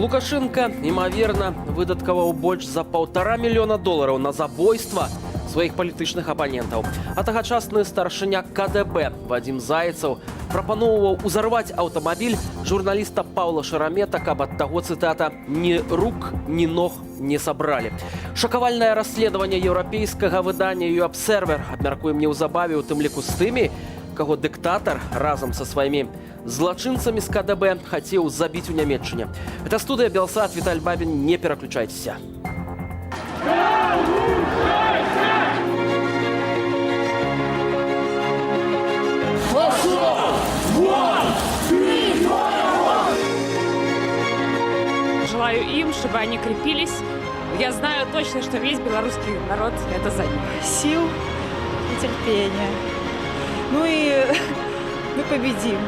Лукашенко, імаверна, выдаткаваў больш за $1,5 мільёна на забойства сваіх палітычных апанентаў. А тагачасны старшыня КДБ Вадзім Зайцаў прапаноўваў узарваць аўтамабіль журналіста Паўла Шарамета, каб ад таго, цытата, «ні рук, ні ног не сабралі». Шакавальнае расследаванне еўрапейскага выдання «Юабсервер» абмяркуем неўзабаве, у тым ліку з тымі, каго дыктатар разам са сваімі злачынцамі з КДБ хацеў забіць у Нямецчыне. Это студыя Белсат, Віталь Бабін, не пераключайцеся. Желаю им, чтобы они крепились. Я знаю точно, что весь белорусский народ это за них. Сил и терпения. Ну и мы победим.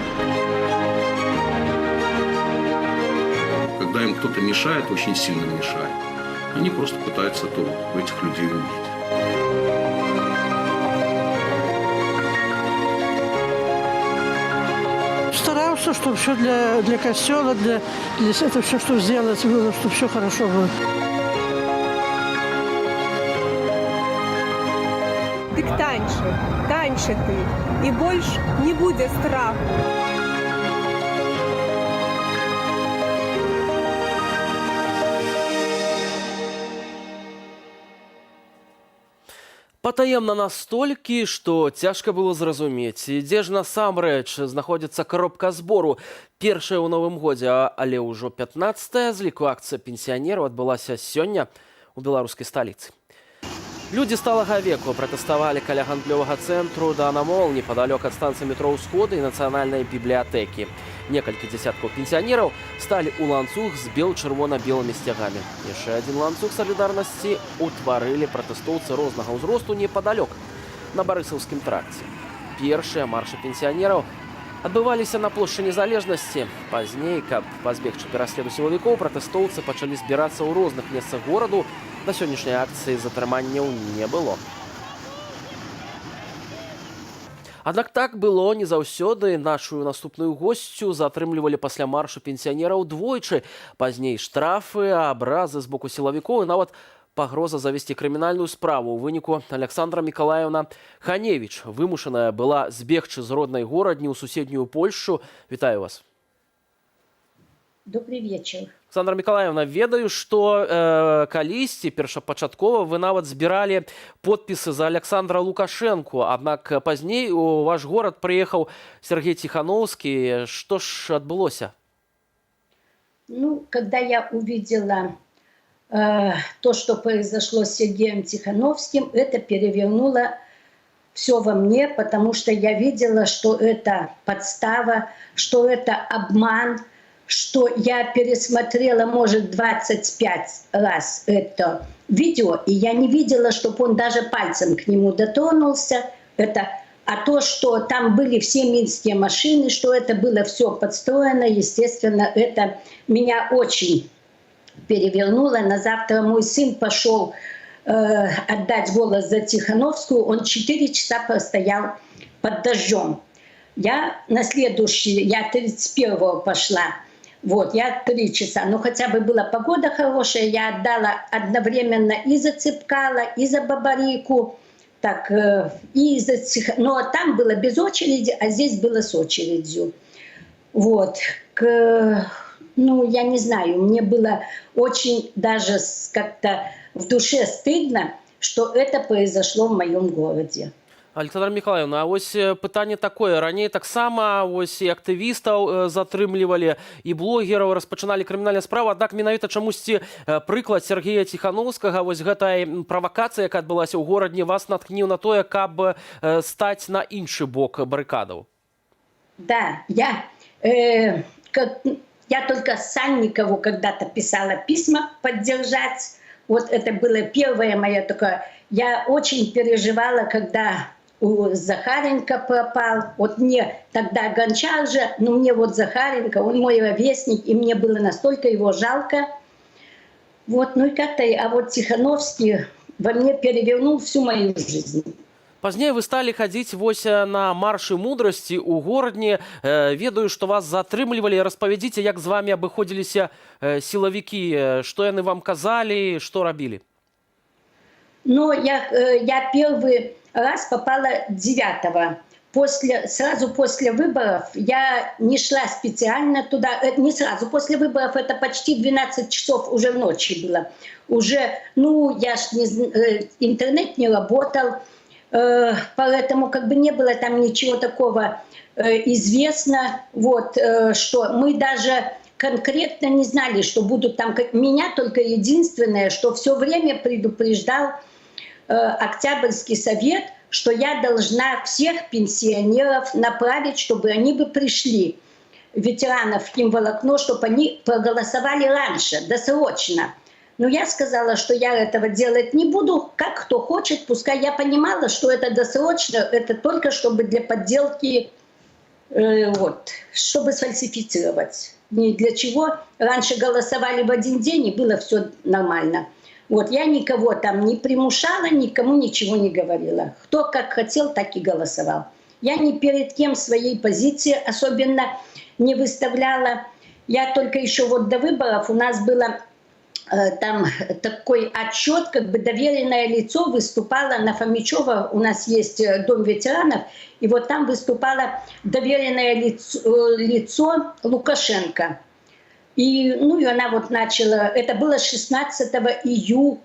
Когда им кто-то мешает, очень сильно мешает, они просто пытаются этих людей убить. Старался, чтобы все для костела, для это все, что сделать было, чтобы все хорошо было. Дык таньше ты, и больше не будет страху. Патаемна настолькі, што цяжка было зразумець, дзе ж насамрэч знаходзіцца коробка збору. Першая ў новым годзе, але ўжо 15-я з ліку акцыя пенсіянераў адбылася сёння у беларускай сталіцы. Людзі сталага веку пратэставалі каля гандлёвага цэнтру «Дана Мол» непадалёк ад станцыі метро «Усходы» і нацыянальнай бібліятэкі. Некалькі дзесяткаў пенсіянераў сталі ў ланцуг з бел-чырвона-белымі сцягамі. Яшчэ адзін ланцуг салідарнасці ўтварылі пратэстоўцы рознага ўзросту непадалёк на Барысаўскім тракце. Першыя маршы пенсіянераў адбываліся на плошчы Незалежнасці. Пазней, каб пазбегчы пераследу сілавікоў, пратэстоўцы пачалі збірацца ў розных месцах гораду. На сённяшняй акцыі затрыманняў не было. Аднак так было не заўсёды. Нашу наступную госцю затрымлівалі пасля маршу пенсіянераў двойчы. Пазней штрафы, абразы з боку сілавікоў і нават пагроза завесці крымінальную справу. У выніку Александра Мікалаевна Ханевіч вымушаная была збегчы з роднай горадні ў суседнюю Польшчу. Вітаю вас. Добрый вечер. Александра Миколаевна, ведаю, што калісьці першапачаткова вы нават збіралі подпісы за Александра Лукашенко, аднак пазней у ваш горад прыехаў Сергей Тихановский. Што ж адбылося? Ну, когда я увидела то, что произошло с Сергеем Тихановским, это перевернуло все во мне, потому что я видела, что это подстава, что это обман, что я пересмотрела, может, 25 раз это видео, и я не видела, чтобы он даже пальцем к нему дотронулся. А то, что там были все минские машины, что это было все подстроено, естественно, это меня очень перевернуло. На завтра мой сын пошел отдать голос за Тихановскую, он 4 часа простоял под дождем. Я на следующий, я 31-го пошла. Вот, я 3 часа, но хотя бы была погода хорошая, я отдала одновременно и за Цыпкала, и за Бабарику, так, и за но там было без очереди, а здесь было с очередью. Вот, ну, я не знаю, мне было очень даже как-то в душе стыдно, что это произошло в моем городе. Александра Миколаевна, а ось пытанне такое. Раней таксама ось і актывістаў затрымлівалі, і блогераў распачыналі крымінальныя справы, аднак менавіта чамусьці прыклад Сергея Тихановскага, вось гэтай правакацыя, якая адбылася ў горадні, вас наткніў на тое, каб стаць на іншы бок барыкадаў. Да, я только Санникову когда-то писала письма поддержать. Вот это было первое мое такое. Я очень переживала, когда Захаренко пропал. Вот мне тогда Гончар же, но мне вот Захаренко, он мой ровесник, и мне было настолько его жалко. Вот, ну и как-то, а вот Тихановский во мне перевернул всю мою жизнь. Пазней вы стали хадзіць вось на маршы мудрасці ў горадні. Ведаю, што вас затрымлівалі. Распавядзіце, як з вами абыходзіліся сілавікі, што яны вам казалі, што рабілі? Но я первый раз попала 9-го. Сразу после выборов я не шла специально туда. Не сразу после выборов, это почти 12 часов уже в ночи было. Уже, я ж интернет не работал, поэтому как бы не было там ничего такого известно. Вот, что мы даже конкретно не знали, что будут там. Меня только единственное, что все время предупреждал Октябрьский совет, что я должна всех пенсионеров направить, чтобы они бы пришли, ветеранов в химволокно, чтобы они проголосовали раньше, досрочно. Но я сказала, что я этого делать не буду, как кто хочет, пускай. Я понимала, что это досрочно, это только чтобы для подделки, чтобы сфальсифицировать. Ни для чего. Раньше голосовали в один день, и было все нормально. Вот, я никого там не примушала, никому ничего не говорила. Кто как хотел, так и голосовал. Я ни перед кем своей позиции особенно не выставляла. Я только еще вот до выборов у нас было там такой отчет, как бы доверенное лицо выступало на Фомичева. У нас есть дом ветеранов, и вот там выступало доверенное лицо Лукашенко. И она вот начала, это было 16 июля,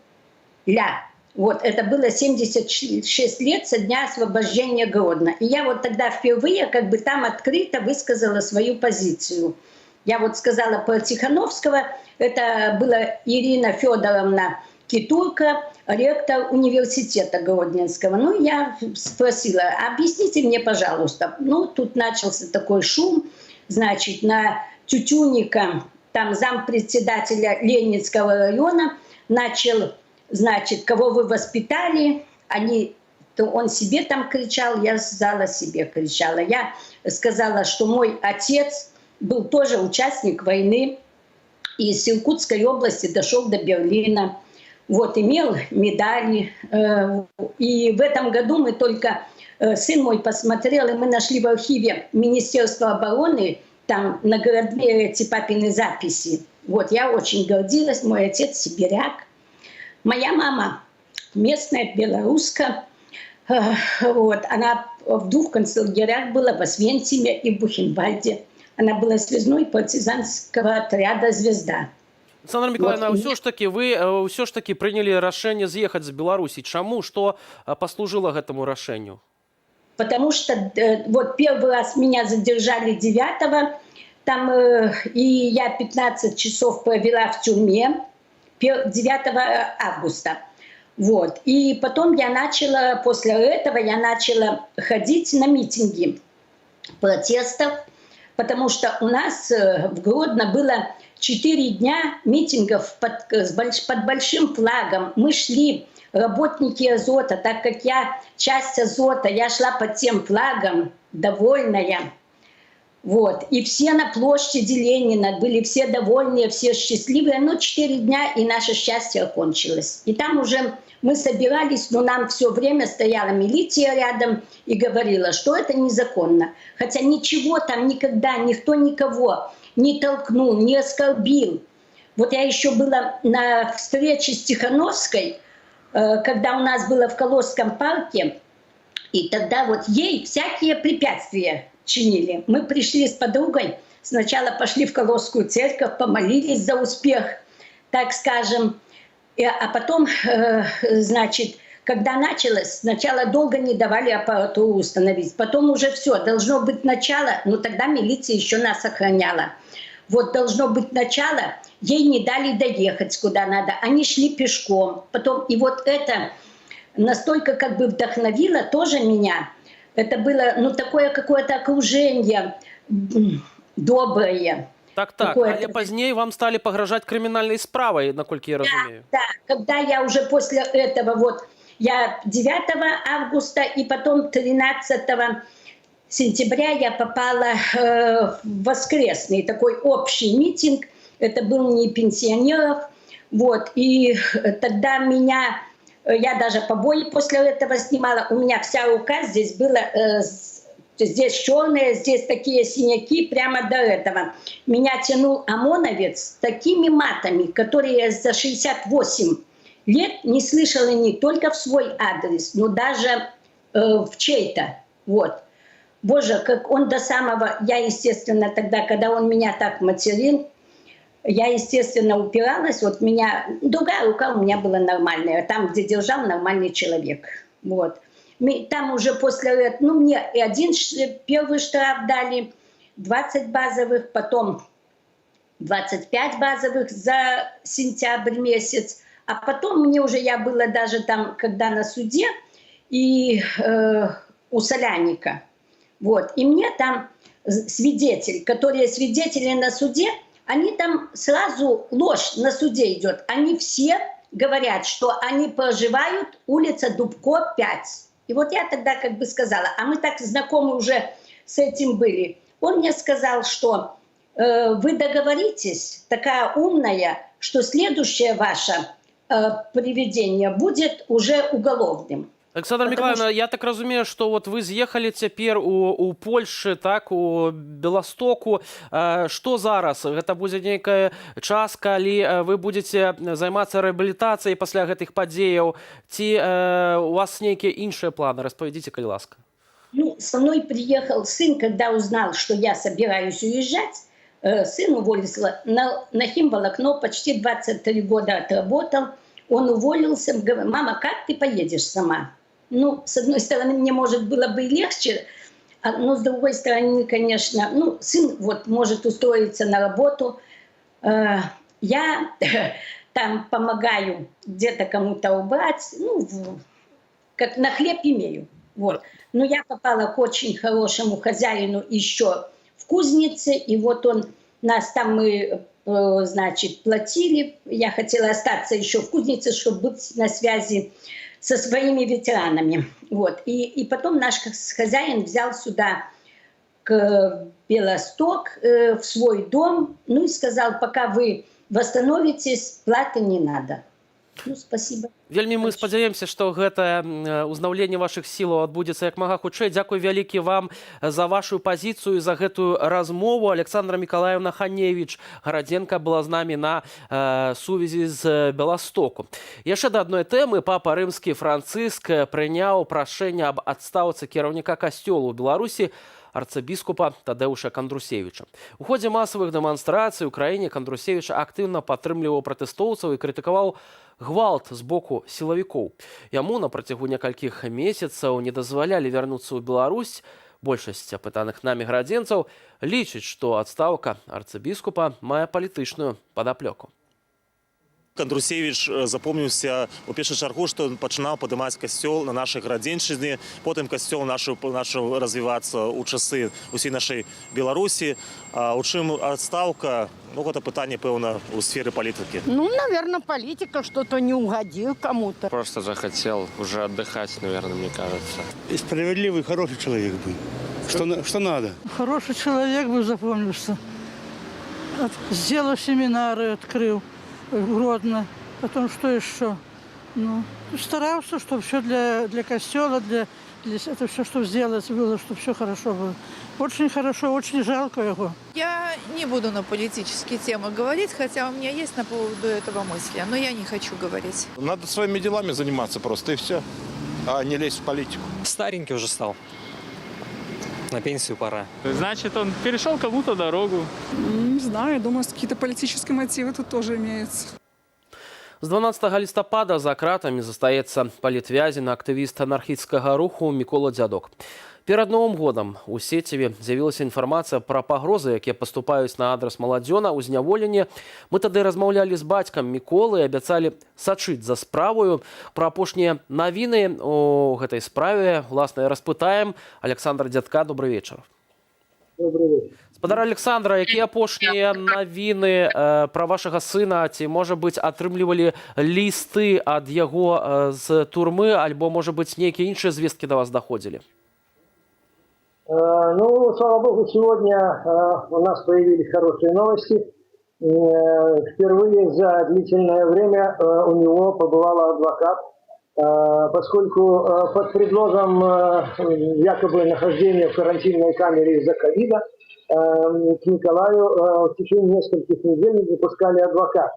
вот, это было 76 лет со дня освобождения Гродно. И я вот тогда впервые как бы там открыто высказала свою позицию. Я вот сказала про Тихановского, это была Ирина Федоровна Китурка, ректор университета Гродненского. Я спросила, объясните мне, пожалуйста. Тут начался такой шум, значит, на Тютюнника, там зампредседателя Ленинского района, начал, значит, кого вы воспитали, он себе там кричал, я зала себе кричала. Я сказала, что мой отец был тоже участник войны, и из Иркутской области дошел до Берлина. Вот, имел медали. И в этом году мы только, сын мой посмотрел, и мы нашли в архиве Министерства обороны, там на городе эти папины записи. Вот, я очень гордилась, мой отец сибиряк. Моя мама местная, белоруска. Вот, она в 2 концлагерях была, в Освенциме и в Бухенвальде. Она была связной партизанского отряда «Звезда». Александра Миколаевна, вы ўсё ж таки прынялі рашэнне з'ехаць з Беларусі. Чаму? Што паслужыла гэтаму рашэнню? Потому что вот первый раз меня задержали 9-го, там, и я 15 часов провела в тюрьме 9 августа. Вот. И потом после этого я начала ходить на митинги протестов, потому что у нас в Гродно было 4 дня митингов под большим флагом. Мы шли, работники Азота, так как я часть Азота, я шла под тем флагом, довольная. Вот. И все на площади Ленина были все довольные, все счастливые. 4 дня, и наше счастье окончилось. И там уже мы собирались, но нам все время стояла милиция рядом и говорила, что это незаконно. Хотя ничего там никогда, никто никого не толкнул, не оскорбил. Вот я еще была на встрече с Тихановской, когда у нас было в Колосском парке, и тогда вот ей всякие препятствия чинили. Мы пришли с подругой, сначала пошли в Колосскую церковь, помолились за успех, так скажем, а потом, значит, когда началось, сначала долго не давали аппаратуру установить, потом уже все, должно быть начало, но тогда милиция еще нас охраняла. Вот должно быть начало, ей не дали доехать куда надо, они шли пешком. Потом, и вот это настолько как бы вдохновило тоже меня. Это было, такое какое-то окружение доброе. Так, але пазней вам стали пагражаць крымінальнай справай, наколькі я разумею. Да, когда я уже после этого, вот, я 9 августа и потом 13 сентября я попала в воскресный такой общий митинг. Это был не пенсионеров. Вот, и тогда меня Я даже побои после этого снимала. У меня вся рука здесь была, здесь черная, здесь такие синяки прямо до этого. Меня тянул ОМОНовец с такими матами, которые я за 68 лет не слышала не только в свой адрес, но даже в чей-то. Вот. Боже, как он до самого... Я, естественно, тогда, когда он меня так материл, я, естественно, упиралась. Вот меня... Другая рука у меня была нормальная. Там, где держал нормальный человек. Вот. Там уже после... Ну, мне первый штраф дали, 20 базовых, потом 25 базовых за сентябрь месяц. А потом мне уже... Я была даже там, когда на суде, и у Соляника. Вот. И мне там свидетель, которые свидетели на суде, они там сразу ложь на суде идет. Они все говорят, что они проживают улица Дубко, 5. И вот я тогда как бы сказала, а мы так знакомы уже с этим были. Он мне сказал, что вы договоритесь, такая умная, что следующее ваше приведение будет уже уголовным. Александра Миколаївна, я так розумію, що от ви з'їхали тепер у Польщі, так, у Беластоку. Што зараз? Гэта будзе нейкая час, калі вы будете займацца рэабілітацыяй пасля гэтых падзеяў? Ці у вас нейкія іншыя планы? Распавядзіце, калі ласка. Ну, со мной приехал сын, когда узнал, что я собираюсь уезжать. Сын уволился на химволокно, почти 23 года отработал. Он уволился, говорит, мама, как ты поедешь сама? Ну, с одной стороны, мне, может, было бы и легче, но с другой стороны, конечно, ну, сын вот может устроиться на работу. Я там помогаю где-то кому-то убрать, ну, как на хлеб имею. Вот. Но я попала к очень хорошему хозяину еще в кузнице, и вот он нас там мы, значит, платили. Я хотела остаться еще в кузнице, чтобы быть на связи со своими ветеранами. Вот. И потом наш хозяин взял сюда к Белосток, в свой дом, ну и сказал, пока вы восстановитесь, платы не надо. Ну, спасибо. Вельмі мы спадзяемся, што гэта ўзнаўленне вашых сілаў адбудзецца як мага хутчэй. Дзякуй вялікі вам за вашу пазіцыю, за гэтую размову. Александра Миколаевна Ханевич Гарадзенка была з намі на сувязі з Беластоку. Яшчэ да адной тэмы. Папа рымскі Францыск прыняў прашэнне аб адстаўцы кіраўніка касцёла ў Беларусі арцыбіскупа Тадэуша Кандрусевіча. У ходзе масавых дэманстрацый у краіне Кандрусевіч актыўна падтрымліваў пратэстоўцаў і крытыкаваў гвалт з боку сілавікоў. Яму на працягу некалькіх месяцаў не дазвалялі вярнуцца ў Беларусь. Большасць апытаных намі гарадзенцаў лічыць, што адстаўка арцыбіскупа мае палітычную падаплёку. Кандрусевич запомніўся у першую чаргу, што ён пачынаў падымаць касцёл на нашай гарадзеншчыне, потым касцёл начаў развівацца ў часы ўсей нашай Беларусі. У чым адстаўка? Ну, гэта пытанне, пэўна, у сферы палітыкі. Ну, наверное, политика что-то не угодил кому-то. Просто захотел уже отдыхать, наверное, мне кажется. И справедливый, хороший человек был. Что надо? Хороший человек был, запомнился. Сделал семинары, открыл Гродно. Потом что еще? Ну, старался, чтобы все для костела, для это все, что сделать было, чтобы все хорошо было. Очень хорошо, очень жалко его. Я не буду на политические темы говорить, хотя у меня есть на поводу этого мысли, но я не хочу говорить. Надо своими делами заниматься просто, и все, а не лезть в политику. Старенький уже стал. На пенсию пора. Значит, он перешел кому-то дорогу. Не знаю, думаю, какие-то политические мотивы тут тоже имеются. З 12 лістапада за кратамі застаецца палітвязень актывіст анархісцкага руху Мікола Дзядок. Перад Новым годам у сеціве з'явілася інфармацыя пра пагрозы, якія паступаюць на адрас маладзёна ў зняволенні. Мы тады размаўлялі з бацькам Міколы і абяцалі сачыць за справаю. Пра апошнія навіны у гэтай справе, власна, распытаем Александра Дзядка. Добрый вечар. Добрый вечар. Спадар Александра, якія апошнія навіны пра вашага сына? Ці, можа быць, атрымлівалі лісты ад яго з турмы, альбо, можа быць, нейкія іншыя звесткі да вас даходзілі? Ну, слава богу, сегодня у нас появились хорошие новости. Впервые за длительное время у него побывал адвокат поскольку под предлогом якобы нахождения в карантинной камере из-за ковида к Николаю в течение нескольких недель не запускали адвоката.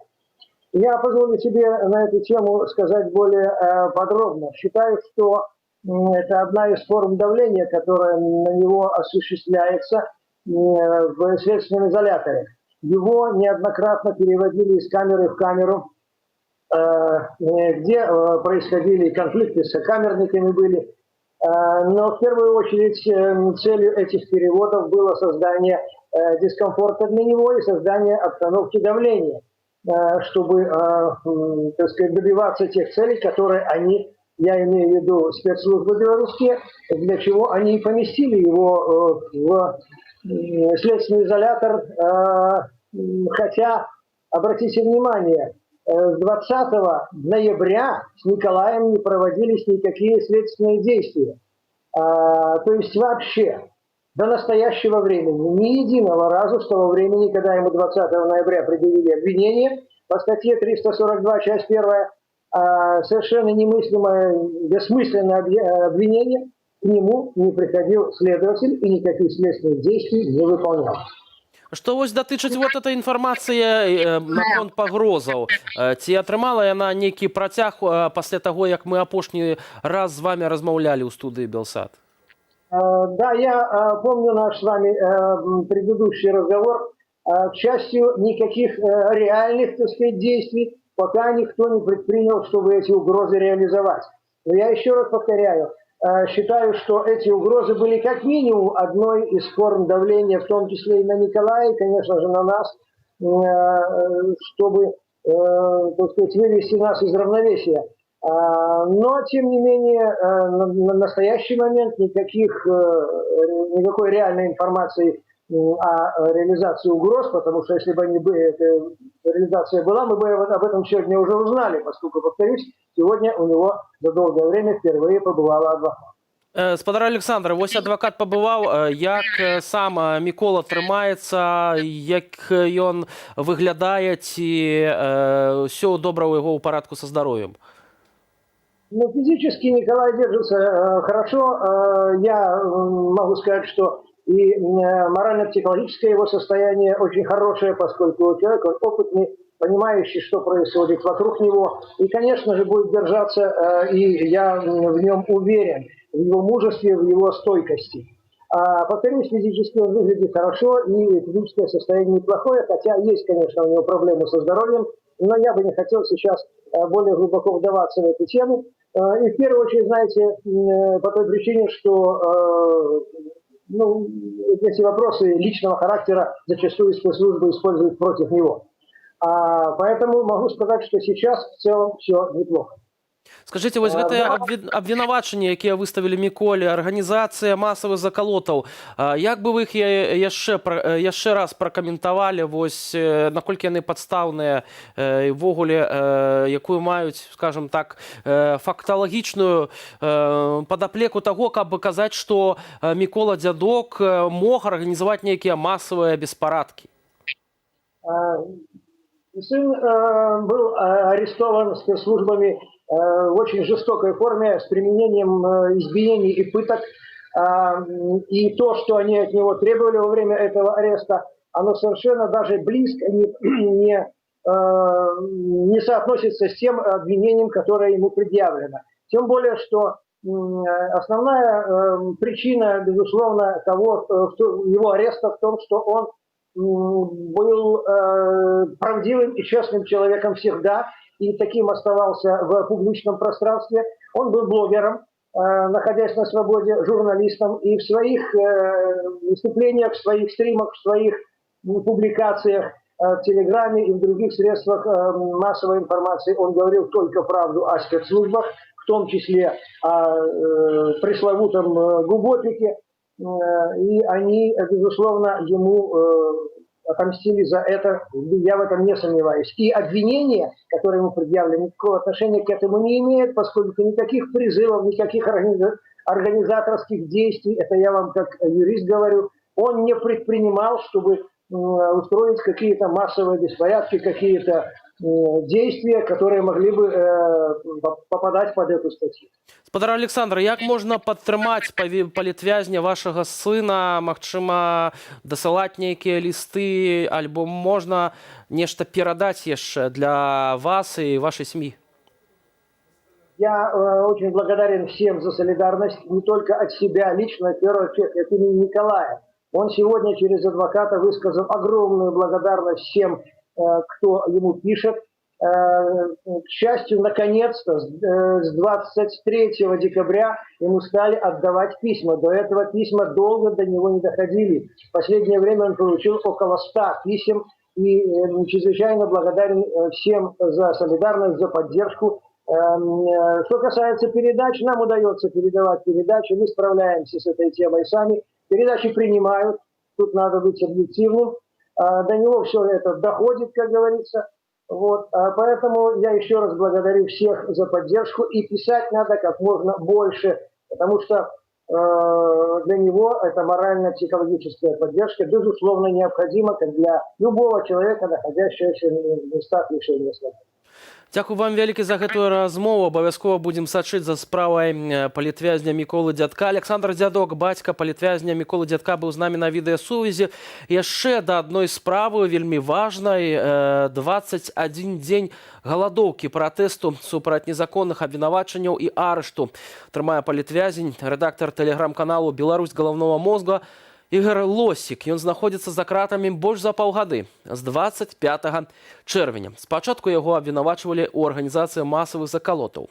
Я позволю себе на эту тему сказать более подробно. Считаю, что это одна из форм давления, которая на него осуществляется в следственном изоляторе. Его неоднократно переводили из камеры в камеру, где происходили конфликты с сокамерниками были. Но в первую очередь целью этих переводов было создание дискомфорта для него и создание обстановки давления, чтобы, так сказать, добиваться тех целей, которые они, я имею в виду спецслужбы белорусские, для чего они и поместили его в следственный изолятор, хотя, обратите внимание, с 20 ноября с Николаем не проводились никакие следственные действия. То есть вообще до настоящего времени ни единого разу с того времени, когда ему 20 ноября предъявили обвинение по статье 342, часть 1, совершенно немыслимое, бессмысленное обвинение, к нему не приходил следователь и никаких следственных действий не выполнял. Што вось датычыць вот этой інфармацыі наконт пагрозаў, ці атрымала яна нейкі працяг пасля таго, як мы апошні раз з вами размаўлялі ў студыі Белсат? Да, я помню наш с вами предыдущий разговор. К счастью, никаких реальных, так сказать, действий пока никто не предпринял, чтобы эти угрозы реализовать. Но я еще раз повторяю, считаю, что эти угрозы были как минимум одной из форм давления, в том числе и на Николая, и, конечно же, на нас, чтобы, так сказать, вывести нас из равновесия. Но, тем не менее, на настоящий момент никакой реальной информации о реализации угроз, потому что если бы эта реализация была, мы бы об этом сегодня уже узнали, поскольку, повторюсь, сегодня у него за долгое время впервые побывала адвокат. Спадар Александр, вось адвакат пабываў, як сам Мікола трымаецца, як ён выглядае, ці ўсё добра ў яго ў парадку са здароўем? Ну, физически Николай держится хорошо. Я могу сказать, что и морально-психологическое его состояние очень хорошее, поскольку человек он опытный, понимающий, что происходит вокруг него. И, конечно же, будет держаться, и я в нем уверен, в его мужестве, в его стойкости. Повторюсь, физически он выглядит хорошо, и физическое состояние неплохое, хотя есть, конечно, у него проблемы со здоровьем, но я бы не хотел сейчас более глубоко вдаваться в эту тему. И в первую очередь, знаете, по той причине, что эти вопросы личного характера зачастую спецслужбы используют против него. Поэтому могу сказать, что сейчас в целом все неплохо. Скажите, вось гэтыя абвінавачанні, якія выставілі Міколе, арганізацыя масавых закалотаў, як бы вы іх яшчэ раз пракаментавалі, вось наколькі яны падстаўныя, і ўвогуле, якую маюць, скажем так, факталагічную падаплеку таго, каб казаць, што Мікола Дзядок мог арганізаваць нейкія масавыя беспарадкі? Сын был арестован спецслужбами в очень жестокой форме, с применением избиений и пыток. И то, что они от него требовали во время этого ареста, оно совершенно даже близко не соотносится с тем обвинением, которое ему предъявлено. Тем более, что основная причина, безусловно, его ареста в том, что он был правдивым и честным человеком всегда, и таким оставался в публичном пространстве. Он был блогером, находясь на свободе, журналистом, и в своих выступлениях, в своих стримах, в своих публикациях в Телеграме и в других средствах массовой информации он говорил только правду о спецслужбах, в том числе о пресловутом Губотике, и они, безусловно, ему отомстили за это, я в этом не сомневаюсь. И обвинения, которые ему предъявлены, никакого отношения к этому не имеют, поскольку никаких призывов, никаких организаторских действий, это я вам как юрист говорю, он не предпринимал, чтобы устроить какие-то массовые беспорядки, какие-то действия, которые могли бы попадать под эту статью. Спадар Александр, як можна падтрымаць палітвязня вашага сына, магчыма, дасылаць нейкія лісты, альбо можна нешта перадаць яшчэ для вас и вашей семьи? Я очень благодарен всем за солидарность, не только от себя лично, в первую очередь, от имени Николая. Он сегодня через адвоката высказал огромную благодарность всем, кто ему пишет. К счастью, наконец-то, с 23 декабря ему стали отдавать письма. До этого письма долго до него не доходили. В последнее время он получил около 100 писем. И чрезвычайно благодарен всем за солидарность, за поддержку. Что касается передач, нам удается передавать передачи. Мы справляемся с этой темой сами. Передачи принимают. Тут надо быть объективным. До него все это доходит, как говорится. Вот, поэтому я еще раз благодарю всех за поддержку, и писать надо как можно больше, потому что для него эта морально-психологическая поддержка безусловно необходима, как для любого человека, находящегося в местах лишения свободы. Дзякуй вам вялікі за гэтую размову. Абавязкова будзем сачыць за справай палітвязня Міколы Дзядка. Александр Дзядок, бацька палітвязня Міколы Дзядка, быў з намі на відэасувязі. Яшчэ да адной справы вельмі важнай. 21 дзень галадоўкі, пратэсту супраць незаконных абвінавачанняў і арышту трымае палітвязень, рэдактар тэлеграм-каналу «Беларусь галаўнога мозга» Ігор Лосік. Ён знаходзіцца за кратамі больш за паўгады, з 25 чэрвеня. Спачатку яго абвінавачвалі ў арганізацыі масавых закалотаў.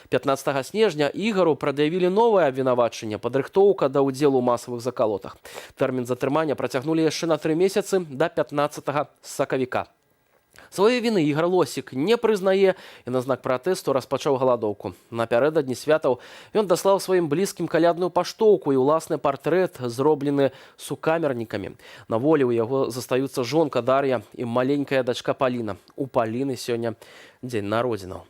15 снежня Ігору прад'явілі новае абвінавачанне, падрыхтоўка да ўдзелу ў масавых закалотах. Тэрмін затрымання працягнулі яшчэ на 3 месяцы да 15 сакавіка. Сваёй віны Ігор Лосік не прызнае і на знак пратэсту распачаў галадоўку. Напярэдадні святаў ён даслаў сваім блізкім калядную паштоўку і ўласны партрэт, зроблены сукамернікамі. На волі ў яго застаюцца жонка Дар'я і маленькая дачка Паліна. У Паліны сёння дзень народзінаў.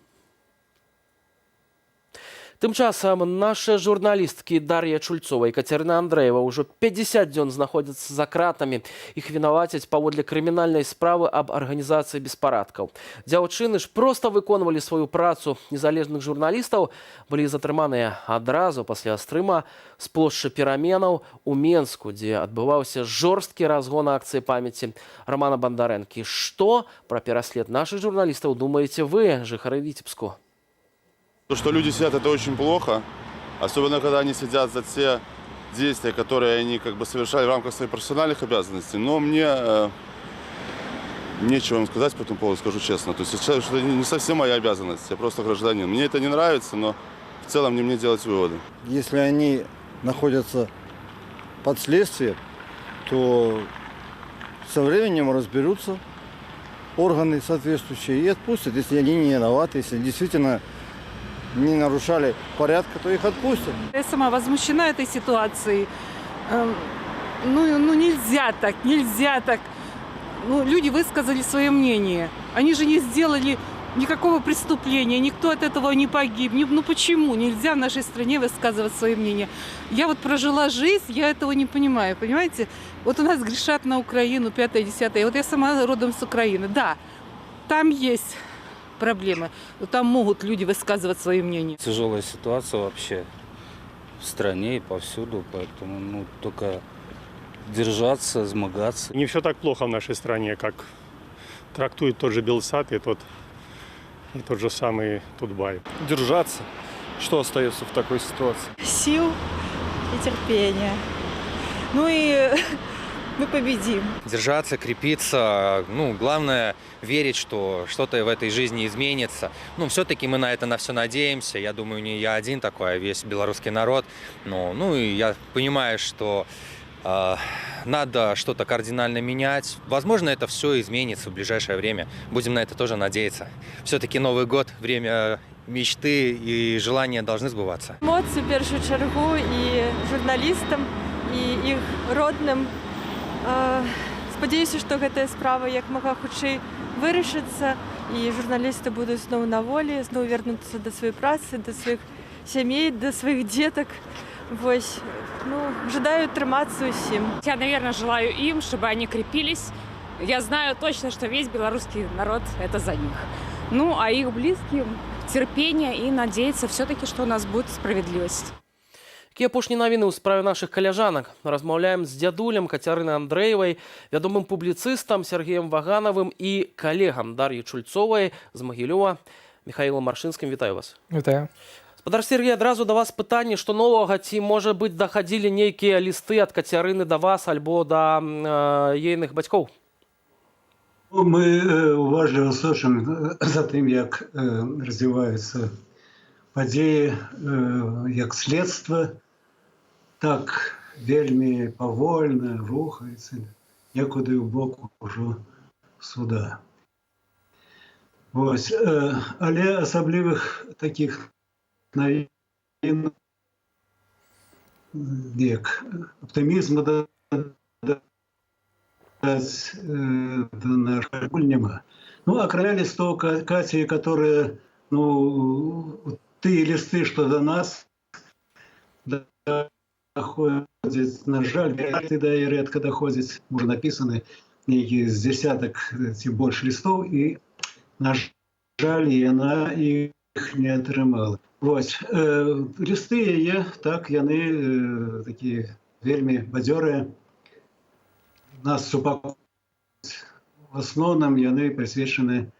Тым часам наши журналісткі Дар'я Чульцова і Кацярына Андрэева ўжо 50 дзён знаходзяцца за кратамі. Іх вінавацяць паводле крымінальнай справы аб арганізацыі беспарадкаў. Дзяўчыны ж проста выконвалі сваю працу незалежных журналістаў, былі затрыманыя адразу пасля стрыма з плошчы Пераменаў у Менску, дзе адбываўся жорсткі разгон акцыі памяці Романа Бандарэнкі. Што пра пераслед нашых журналістаў думаеце вы, жыхары Віцебску? То, что люди сидят, это очень плохо, особенно когда они сидят за те действия, которые они как бы совершали в рамках своих профессиональных обязанностей. Но мне нечего вам сказать по этому поводу, скажу честно. То есть я считаю, что это не совсем моя обязанность, я просто гражданин. Мне это не нравится, но в целом не мне делать выводы. Если они находятся под следствием, то со временем разберутся органы соответствующие и отпустят, если они не виноваты, если действительно не нарушали порядка, то их отпустят. Я сама возмущена этой ситуацией. Ну нельзя так. Ну, люди высказали свое мнение. Они же не сделали никакого преступления, никто от этого не погиб. Ну почему нельзя в нашей стране высказывать свое мнение? Я вот прожила жизнь, я этого не понимаю, понимаете? Вот у нас грешат на Украину, 5-10. Вот я сама родом с Украины. Да, там есть проблемы. Но там могут люди высказывать свои мнения. Тяжелая ситуация вообще в стране и повсюду, поэтому только держаться, змагаться. Не все так плохо в нашей стране, как трактует тот же Белсат и тот же самый Тутбай. Держаться. Что остается в такой ситуации? Сил и терпения. Ну и мы победим. Держаться, крепиться. Главное верить, что что-то в этой жизни изменится. Все-таки мы на это на все надеемся. Я думаю, не я один такой, а весь белорусский народ. И я понимаю, что надо что-то кардинально менять. Возможно, это все изменится в ближайшее время. Будем на это тоже надеяться. Все-таки Новый год, время мечты и желания должны сбываться. Эмоции в первую чергу и журналистам, и их родным. Спадзяюся, што гэтая справа як мага хутчэй вырашыцца і журналісты будуць зноў на волі, зноў вернуцца да сваёй працы, да сваіх сямей, да сваіх дзетак. Жадаю трымацца усім. Я, наверное, желаю им, чтобы они крепились, Я знаю точно, что весь белорусский народ – это за них. Ну, а их близким терпение и надеяться все-таки, что у нас будет справедливость. Якія апошнія навіны ў справе нашых каляжанак? Размаўляем з дзядулем Кацярыны Андрэевай, вядомым публіцыстам Сергеем Ваганавым і калегам Дар'і Чульцовай з Магілёва. Михаілам Маршынскім, вітаю вас. Вітаю. Спадар Сергей, адразу да вас пытанне, што новага, ці, можа быць, дахадзілі нейкія лісты ад Кацярыны да вас альбо да ейных бацькоў? Мы уважліва сочым за тым, як развіваюцца падзеі, як следства, так вельмі павольна рухаецца некуды ў бок ужо суда. Вось. Але асаблівых такіх навін, як аптымізму даць да нашага няма. Ну, акрамя лістов Каці, которые, ну, тыя лісты, што да нас доходзяць, на жаль, да і рэдка доходзяць, можа напісаны нейкі з дзесятак ці больш лістоў, і, на жаль, яна іх не атрымала. Вось. Лісты яе, так, яны такія вельмі бадзёрыя, нас супакоюць. В асноўным яны прысвечаны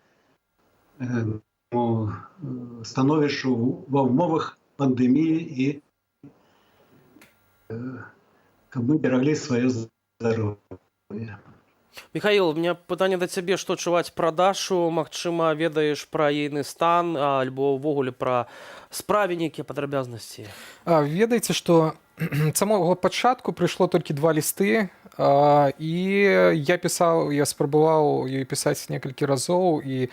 становішчу ва ўмовах пандэміі і каб мы бераглі сваё здароўе. Михаил, у меня пытанне да цябе, што чуваць пра Дашу, магчыма, ведаеш пра ейны стан, альбо ўвогуле пра справе нейкія падрабязнасці? Ведаеце, што з самого пачатку прыйшло толькі 2 лісты, і я спрабаваў ёй пісаць некалькі разоў, і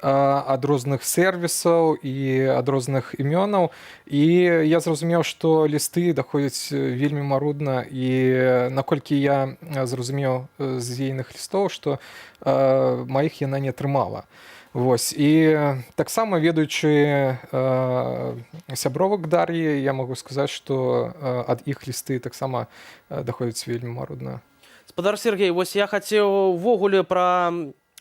ад розных сервісаў і ад розных імёнаў, і я зразумеў, што лісты даходзяць вельмі марудна, і наколькі я зразумеў з ейных лістоў, што маіх яна не атрымала. Вось. І таксама, ведаючы сябровак Дар'і, я магу сказаць, што ад іх лісты таксама даходзяць вельмі марудна. Спадар Сергей, вось я хацеў увогуле пра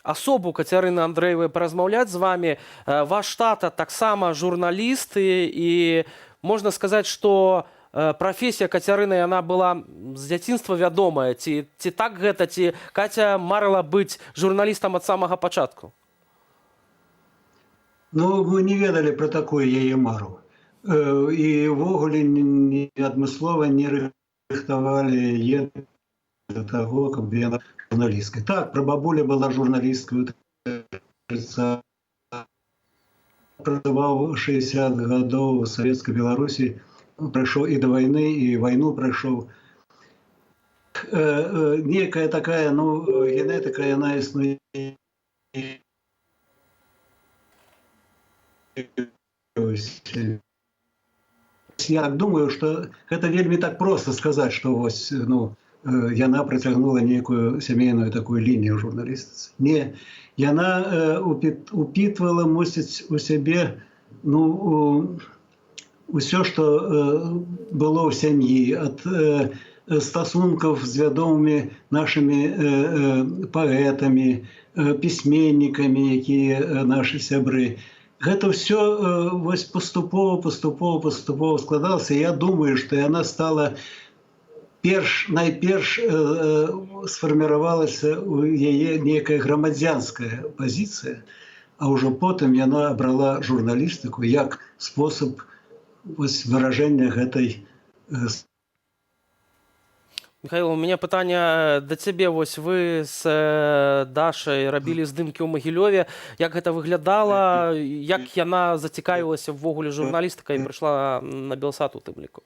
асобу Кацярыны Андрэевай паразмаўляць з вами. Ваш тата таксама журналісты, і можна сказаць, што прафесія Кацярыны, яна была з дзяцінства вядомая. Ці так гэта, ці Каця марыла быць журналістам ад самага пачатку? Ну, мы не ведалі пра такую яе мару. І ўвогуле ні адмыслова не рыхтавалі яе для таго, каб яна журналісткай. Так, прабабуля была журналісткай, працаваў 60 гадоў у Савецкай Беларусі, прайшоў і да вайны, і вайну прайшоў. Некая такая, ну, генетика, яна існуе. Я думаю, што гэта вельмі так проста сказаць, што вось, ну, яна працягнула нейкую сямейную такую лінію журналістыцы. Не, яна упітвала, мусіць, у сябе, ну, усё, што было ў сям'і, ад стасункаў з вядомымі нашымі паэтамі, пісьменнікамі, якія нашы сябры. Гэта ўсё вось паступова складалася. Я думаю, што яна стала найперш сфарміравалася ў яе нейкая грамадзянская пазіцыя, а ўжо потым яна абрала журналістыку як спосаб выражэння гэтай. Михаил, у меня пытанне да цябе. Вось вы з Дашай рабілі здымкі ў Магілёве. Як гэта выглядала? Як яна зацікавілася ўвогуле журналістыкай і прыйшла на Белсат у тым ліку?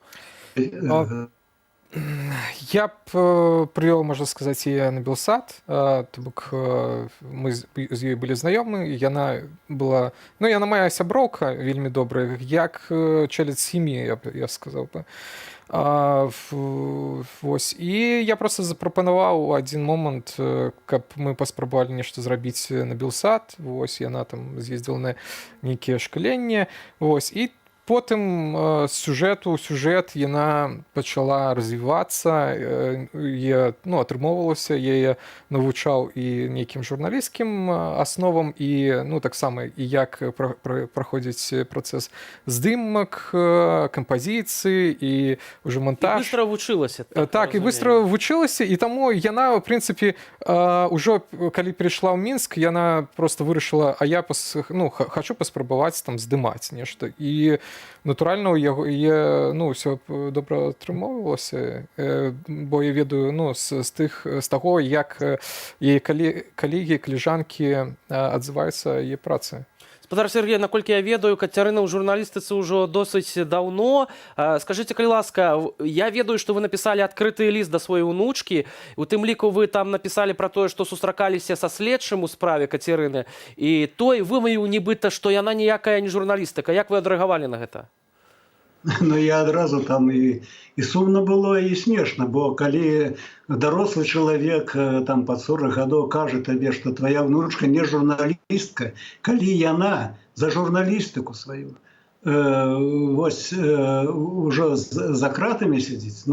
Я б привел, можно сказать, ее на Белсат. Мы з ёй былі знаёмы. Яна была, ну, яна моя сяброўка вельмі добрая, як чалядь сям'і, я сказаў бы. Вось. І я просто запрапанаваў у адзін момант, каб мы паспрабавалі нешта зрабіць на Белсат. Вось, яна там з'ездзіла на нейкія шкаленні. Вось. І потым з сюжэт яна пачала развівацца, атрымоўвалася, я яе навучаў і нейкім журналісцкім асновам, і таксама і як праходзіць працэс здымак, кампазіцыі і ўжо монтаж. І быстро вучылася. Так, і быстро вучылася, і таму яна, в прынцыпе, ўжо калі перайшла ў Мінск, яна просто вырашыла, а я хочу паспрабаваць там здымаць нешта. І натуральна у яе ўсё добра атрымоўвалася, бо я ведаю з таго, як яе калегі, каліжанкі адзываюцца яе працы. Спадар Сергей, наколькі я ведаю, Кацярына ў журналістыцы ўжо досыць даўно. Скажыце, калі ласка, я ведаю, што вы напісалі адкрыты ліст да сваёй унучкі. У тым ліку вы там напісалі пра тое, што сустракаліся са следчым у справе Кацярыны. І той вымавіў нібыта, што яна ніякая не журналістыка. Як вы адрэагавалі на гэта? Ну, я адразу там і сумна было, і смешна, бо калі дарослы чалавек там пад 40 гадоў кажа табе, што твоя внучка не журналістка, калі яна за журналістыку сваю ўжо за кратамі сядзіць,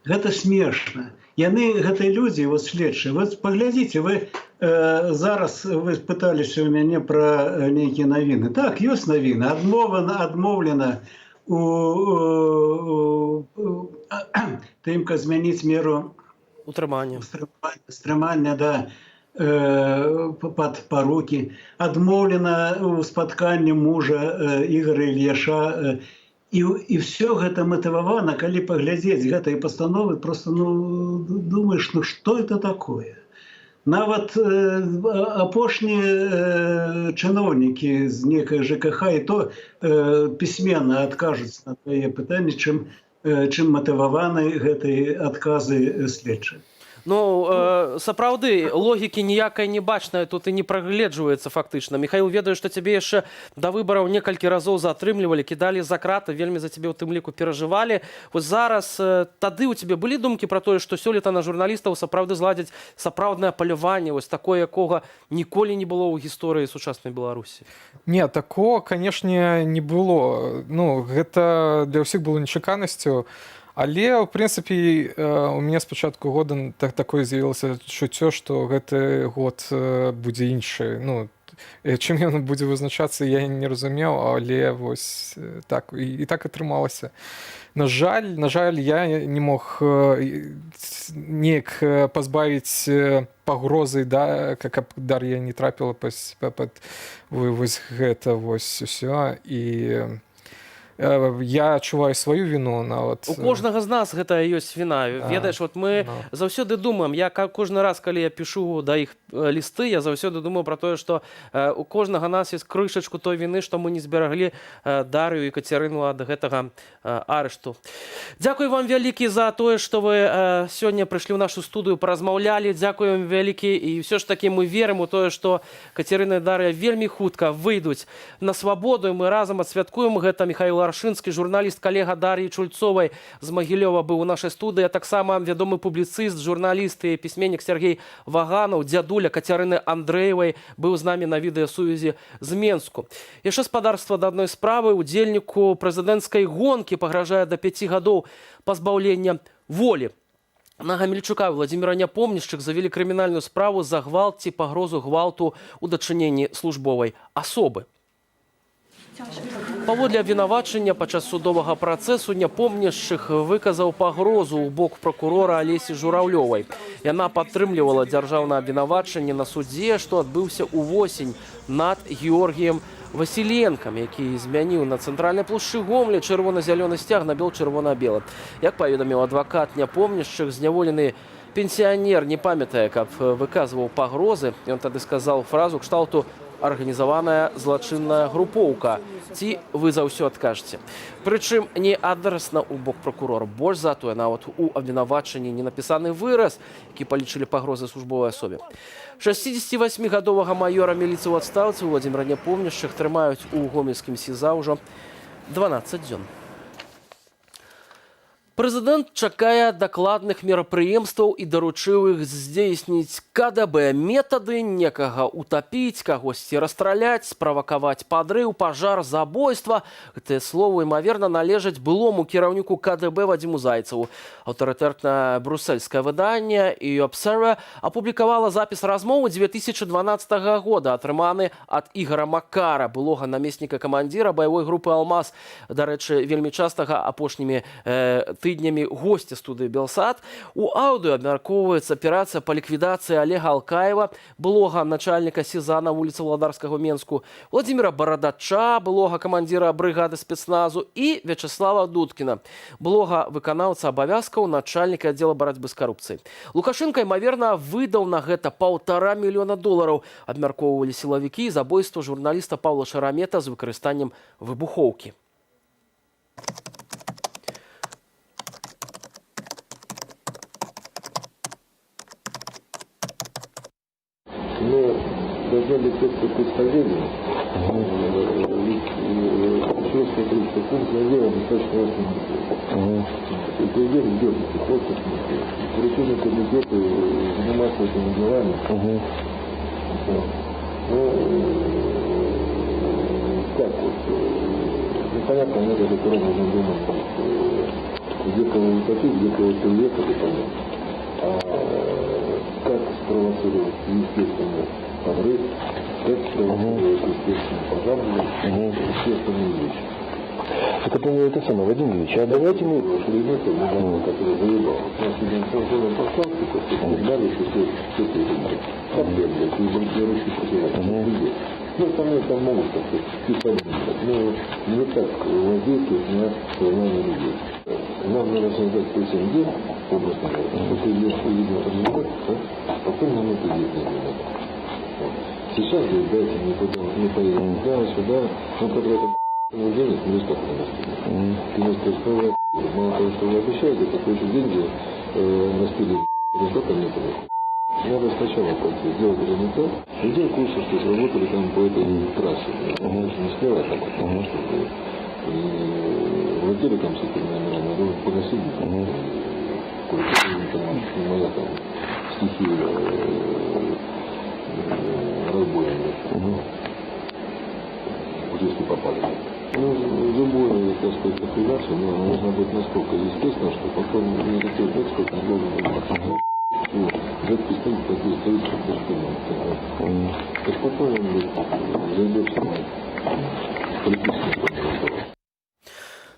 гэта смешна. Яны, гэтыя людзі, следчыя, вы паглядзіце, вы зараз вы пыталіся ў мяне пра нейкія навіны. Так, ёсць навіны. Адмоўлена тымка змяніць меру стрымання пад парукі. Адмоўлена ў спатканні мужа Ігора Ільяша. І все гэта матывавана, калі паглядзець гэтай пастановы, просто думаеш, што это такое? Нават апошнія чыноўнікі з некай ЖКХ і то пісьменна адкажуць на твае пытанні, чым матываваны гэтыя адказы следчых. Сапраўды, логікі ніякай не бачная, тут і не прагледжваецца фактычна. Міхаіл, ведаю, што цябе яшчэ да выбараў некалькі разоў затрымлівалі, кідалі за краты, вельмі за цябе ў тым ліку перажывалі. Вось зараз, тады ў цябе былі думкі пра тое, што сёлета на журналістаў сапраўды зладзяць сапраўднае паляванне, вось такое, якога ніколі не было ў гісторыі сучаснай Беларусі? Не, такого, канешне, не было. Гэта для ўсіх было нечаканасцю. Але, ў прынцыпе, у мяне спачатку года такое з'явілася адчуццё, што гэты год будзе іншы. Чым ён будзе вызначацца, я не разумеў, але вось так, і так атрымалася. На жаль, я не мог неяк пазбавіць пагрозы, каб Дар'я не трапіла пад вось гэта вось усё. І я адчуваю сваю віну нават. У кожнага з нас гэта ёсць віна. Ведаеш, мы заўсёды думаем, я кожны раз, калі я пішу да іх лісты, я заўсёды думаю пра тое, што у кожнага нас ёсць крышачку той віны, што мы не збераглі Дар'ю і Кацярыну ад гэтага арышту. Дзякуй вам вялікі за тое, што вы сёння прыйшлі ў нашу студыю, паразмаўлялі. Дзякуй вам вялікі, і ўсё ж такі мы верым у тое, што Кацярына і Дар'я вельмі хутка выйдуць на свабоду, і мы разам адсвяткуем гэта. Міхаіл Аршынскі, журналіст, калега Дар'і Чульцовай з Магілёва быў у нашай студыі, а таксама вядомы публіцыст, журналіст і пісьменнік Сергей Ваганаў, дзядуля Кацярыны Андрэевай, быў з намі на відэасувязі з Менску. Яшчэ спадарства да адной справы, удзельніку прэзідэнцкай гонкі пагражае да 5 гадоў пазбаўлення волі. На Гамельчука Владзіміра Няпомнішчык завялі крымінальную справу за гвалт ці пагрозу гвалту ў дачыненні службовай асобы. Паводле абвінавачання падчас судовага працэсу Няпомнішчык выказаў пагрозу ў бок пракурора Алесі Жураўлёвай. Яна падтрымлівала дзяржаўнае абвінавачанне на судзе, што адбыўся ўвосень над Георгіем Васіленкам, які змяніў на цэнтральнай плошчы Гомлі чырвона-зялёны сцяг на бел-чырвона-белы. Як паведаміў адвакат Няпомнішчык, зняволены пенсіянер не памятае, каб выказваў пагрозы. Ён тады сказаў фразу кшталту «арганізаваная злачынная групоўка». Ці вы за ўсё адкажаце. Прычым не адрасна ў бок пракурора. Больш за тое, нават у абвінавачанні не напісаны выраз, які палічылі пагрозы службовай асобе. 68-гадовага маёра міліцыі ў адстаўцы Владзіміра Няпомнішчык трымаюць у гомельскім СІЗА ўжо 12 дзён. Прэзідэнт чакае дакладных мерапрыемстваў і даручыў іх здзейсніць КДБ. Метады некага утапіць, кагосьці расстраляць, справакаваць падрыў, пажар, забойства. Гэтыя словы, імаверна, належаць былому кіраўніку КДБ Вадзіму Зайцеву. Аўтарытэтнае брусельскае выданне «EU Observer» апублікавала запіс размовы 2012 года, атрыманы ад Ігора Макара, былога намесніка камандзіра баявой групы «Алмаз». Дарэчы, вельмі частага апошнімі тыднямі госці студыі «Белсат». У аўдыо абмяркоўваецца аперацыя па ліквідацыі Олега Алкаева, былога начальніка СІЗА на вуліцы Владарскага ў Менску, Владзіміра Барадача, былога камандзіра брыгады спецназу, і Вячеслава Дудкіна, былога выканаўца абавязкаў начальніка аддзела барацьбы з карупцыяй. Лукашенко, імаверна, выдаў на гэта $1,5 мільёна, абмяркоўвалі сілавікі, забойства журналіста Паўла Шарамета з выкарыстаннем выбухоўкі. Но должна быть четкое представление. Честно говорить, что пунктное дело достаточно очень интересно. И президент идет на пехоту, поручение комитета заниматься этими делами. Ну, как вот, непонятно, много прокурор нужно думать, где кого утопить, где кого приехать и понять. Как спровоцировать естественно подрыв, как спровоцировать естественно пожар, естественные вещи. Так это, это самое, Вадим Ильич, а давайте мы... Шереметов, который заебал. У нас сегодня информационная пространство, и далее все это изменить. Как делать, и белорусский противник. Ну, остальные там могут как-то писать, но не так воздействует на сознание людей. Нам надо создать прецедент, образно говоря, что ты видно организация, потом нам это действие. Сейчас здесь дайте никуда не поедем, да, сюда, ну, когда это денег, мы листок не наступили. Ты вместо того, мало того, что вы обещаете, так вы еще деньги наступили, листок не было. Надо сначала как-то сделать ремонт. Людей курсы, что сработали там по этой трассе. Конечно, не смело там, потому что владели там с этими номерами, надо погасить. Не моя там стихия разбоя. Вот если попали. Ну, любое, так сказать, ликвидация, но она должна быть настолько естественно, что потом никакой экспорт не должен быть. Взять пистолет, такой стоит, что так спокойно зайдешь в политический разговор.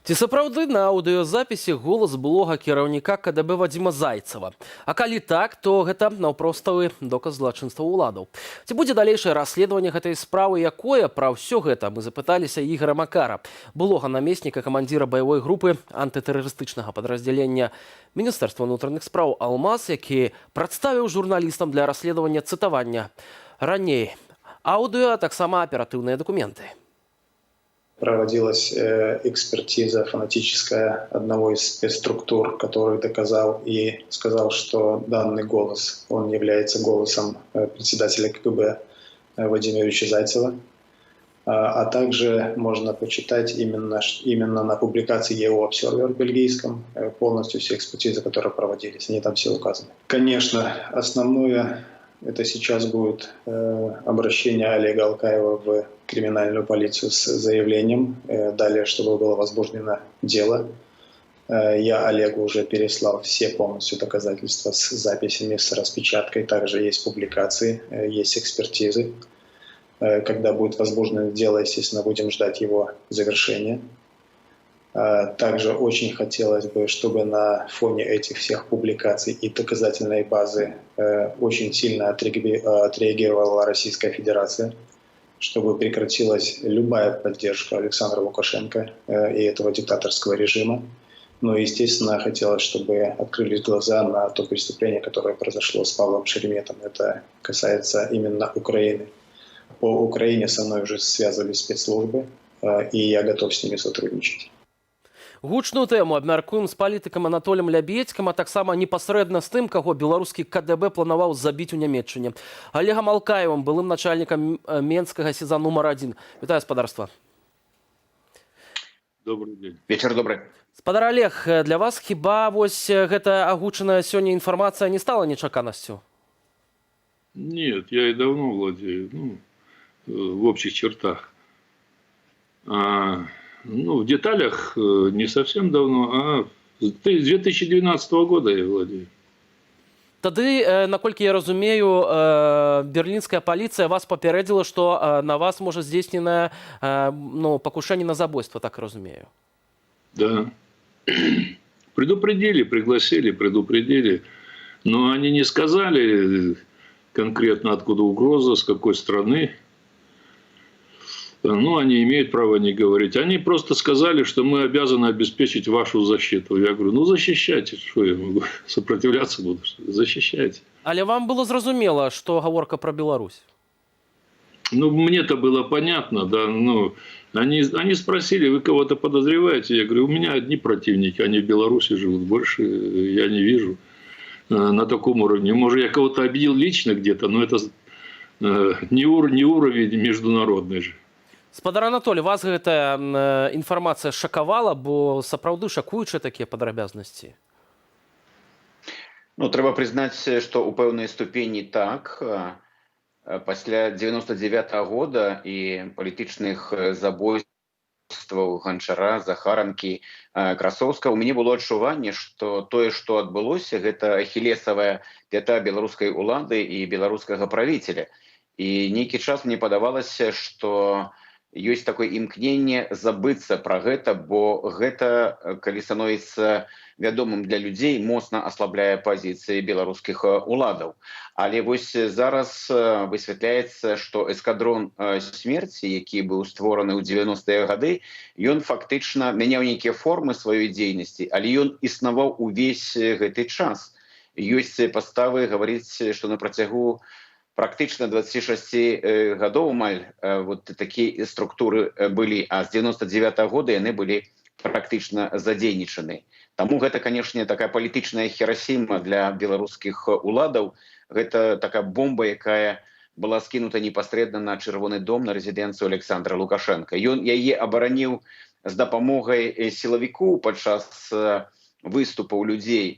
Ці сапраўды на аўдыёзапісе голас былога кіраўніка КДБ Вадзіма Зайцева? А калі так, то гэта наўпроставы доказ злачынства ўладаў. Ці будзе далейшае расследаванне гэтай справы, якое? Пра ўсё гэта мы запыталіся Ігора Макара, былога намесніка камандзіра баявой групы антытэрарыстычнага падраздзялення Міністэрства ўнутраных спраў «Алмаз», які прадставіў журналістам для расследавання цытавання раней аўдыё, а таксама аператыўныя дакументы. Проводилась экспертиза фонетическая одного из спецструктур, который доказал и сказал, что данный голос, он является голосом председателя КГБ Вадима Юрьевича Зайцева. А также можно почитать именно на публикации EU Observer в бельгийском полностью все экспертизы, которые проводились, они там все указаны. Конечно, основное это сейчас будет обращение Олега Алкаева в криминальную полицию с заявлением, далее, чтобы было возбуждено дело. Я Олегу уже переслал все полностью доказательства с записями, с распечаткой, также есть публикации, есть экспертизы. Когда будет возбуждено дело, естественно, будем ждать его завершения. Также очень хотелось бы, чтобы на фоне этих всех публикаций и доказательной базы очень сильно отреагировала Российская Федерация, чтобы прекратилась любая поддержка Александра Лукашенко и этого диктаторского режима. Но, естественно, хотелось, чтобы открылись глаза на то преступление, которое произошло с Павлом Шереметом. Это касается именно Украины. По Украине со мной уже связывались спецслужбы, и я готов с ними сотрудничать. Гучную тэму абмяркуем з палітыкам Анатолем Лябедзькім, а таксама непасрэдна з тым, каго беларускі КДБ планаваў забіць у Нямецчыне. Олегам Алкаевым, былым начальнікам Менскага СІЗА нумар 1. Вітаю, спадарства. Добрый день. Вечер добрый. Спадар Олег, для вас хіба вось гэта агучаная сёння інфармацыя не стала нечаканасцю? Нет, я и давно владею, в общих чертах. В деталях не совсем давно, а с 2012 года я владею. Тады, наколькі я разумею, берлінская паліцыя вас папярэдзіла, што на вас можа здзейсненае пакушэнне на забойство, так разумею. Да. Предупредили, пригласили, предупредили. Но они не сказали конкретно, откуда угроза, с какой страны. Они имеют право не говорить. Они просто сказали, что мы обязаны обеспечить вашу защиту. Я говорю, защищайте. Что я могу? Сопротивляться буду? Защищайте. Але вам было зразумела, что гаворка про Беларусь? Мне-то было понятно, да. Они спросили, вы кого-то подозреваете? Я говорю, у меня одни противники, они в Беларуси живут. Больше я не вижу на таком уровне. Может, я кого-то обидел лично где-то, но это не уровень международный же. Спадар Анатолий, вас гэтая інфармацыя шакавала, бо сапраўды шакуючыя такія падрабязнасці? Трэба прызнаць, што ў пэўнай ступені так. Пасля 99-го года і палітычных забойстваў Ганчара, Захаранкі, Красоўска, у мяне было адчуванне, што тое, што адбылося, гэта ахілесавая пята беларускай улады і беларускага правіцеля. І нейкі час мне падавалася, што ёсць такое імкненне забыцца пра гэта, бо гэта, калі становіцца вядомым для людзей, моцна аслабляе пазіцыі беларускіх уладаў. Але вось зараз высвятляецца, што эскадрон смерці, які быў створаны ў 90-е гады, ён фактычна мяняў нейкія формы сваёй дзейнасці, але ён існаваў увесь гэты час. Ёсць падставы гаварыць, што на працягу практычна 26 гадоў амаль такія структуры былі, а з 99-го года яны былі практычна задзейнічаны. Таму гэта, канешне, такая палітычная хірасіма для беларускіх уладаў. Гэта такая бомба, якая была скінута непасрэдна на Чырвоны дом, на рэзідэнцыю Александра Лукашенка. Ён яе абараніў з дапамогай сілавікоў падчас выступаў людзей,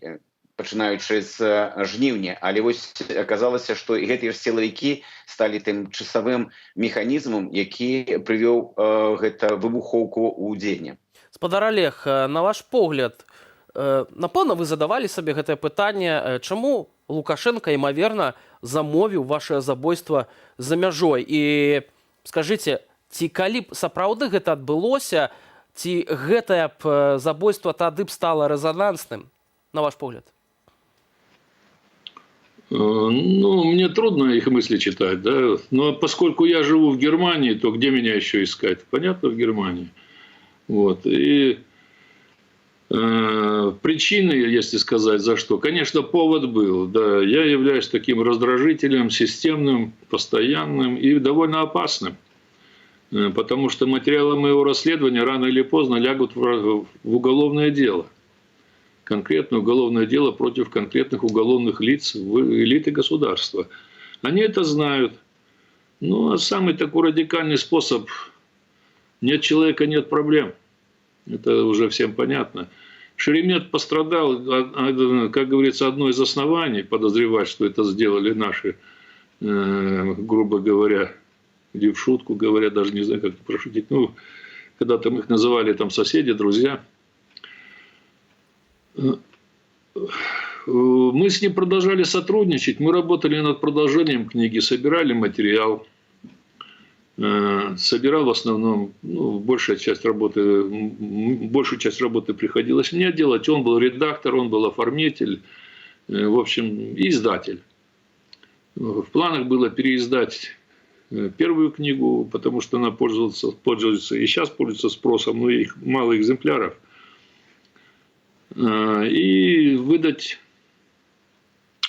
пачынаючы з жніўня. Але вось аказалася, што гэтыя ж сілавікі сталі тым часавым механізмам, які прывёў гэта выбухоўку ў дзеянне. Спадар Олег, на ваш погляд, напэўна, вы задавалі сабе гэтае пытанне, чаму Лукашенко, імаверна, замовіў вашае забойства за мяжой? І скажыце, ці калі б сапраўды гэта адбылося, ці гэтае б забойства тады б стала рэзанансным, на ваш погляд? Мне трудно их мысли читать, да. Но поскольку я живу в Германии, то где меня еще искать? Понятно, в Германии. И причины, если сказать, за что, конечно, повод был. Да, я являюсь таким раздражителем, системным, постоянным и довольно опасным. Потому что материалы моего расследования рано или поздно лягут в уголовное дело. Конкретное уголовное дело против конкретных уголовных лиц, элиты государства. Они это знают. А самый такой радикальный способ – нет человека, нет проблем. Это уже всем понятно. Шеремет пострадал, как говорится, одно из оснований подозревать, что это сделали наши, грубо говоря, или в шутку говоря, даже не знаю, как прошутить. Когда там их называли соседи, друзья. Мы с ним продолжали сотрудничать, мы работали над продолжением книги, собирали материал, собирал в основном, большую часть работы приходилось мне делать, он был редактор, он был оформитель, в общем, издатель. В планах было переиздать первую книгу, потому что она пользуется и сейчас пользуется спросом, но их мало экземпляров. И выдать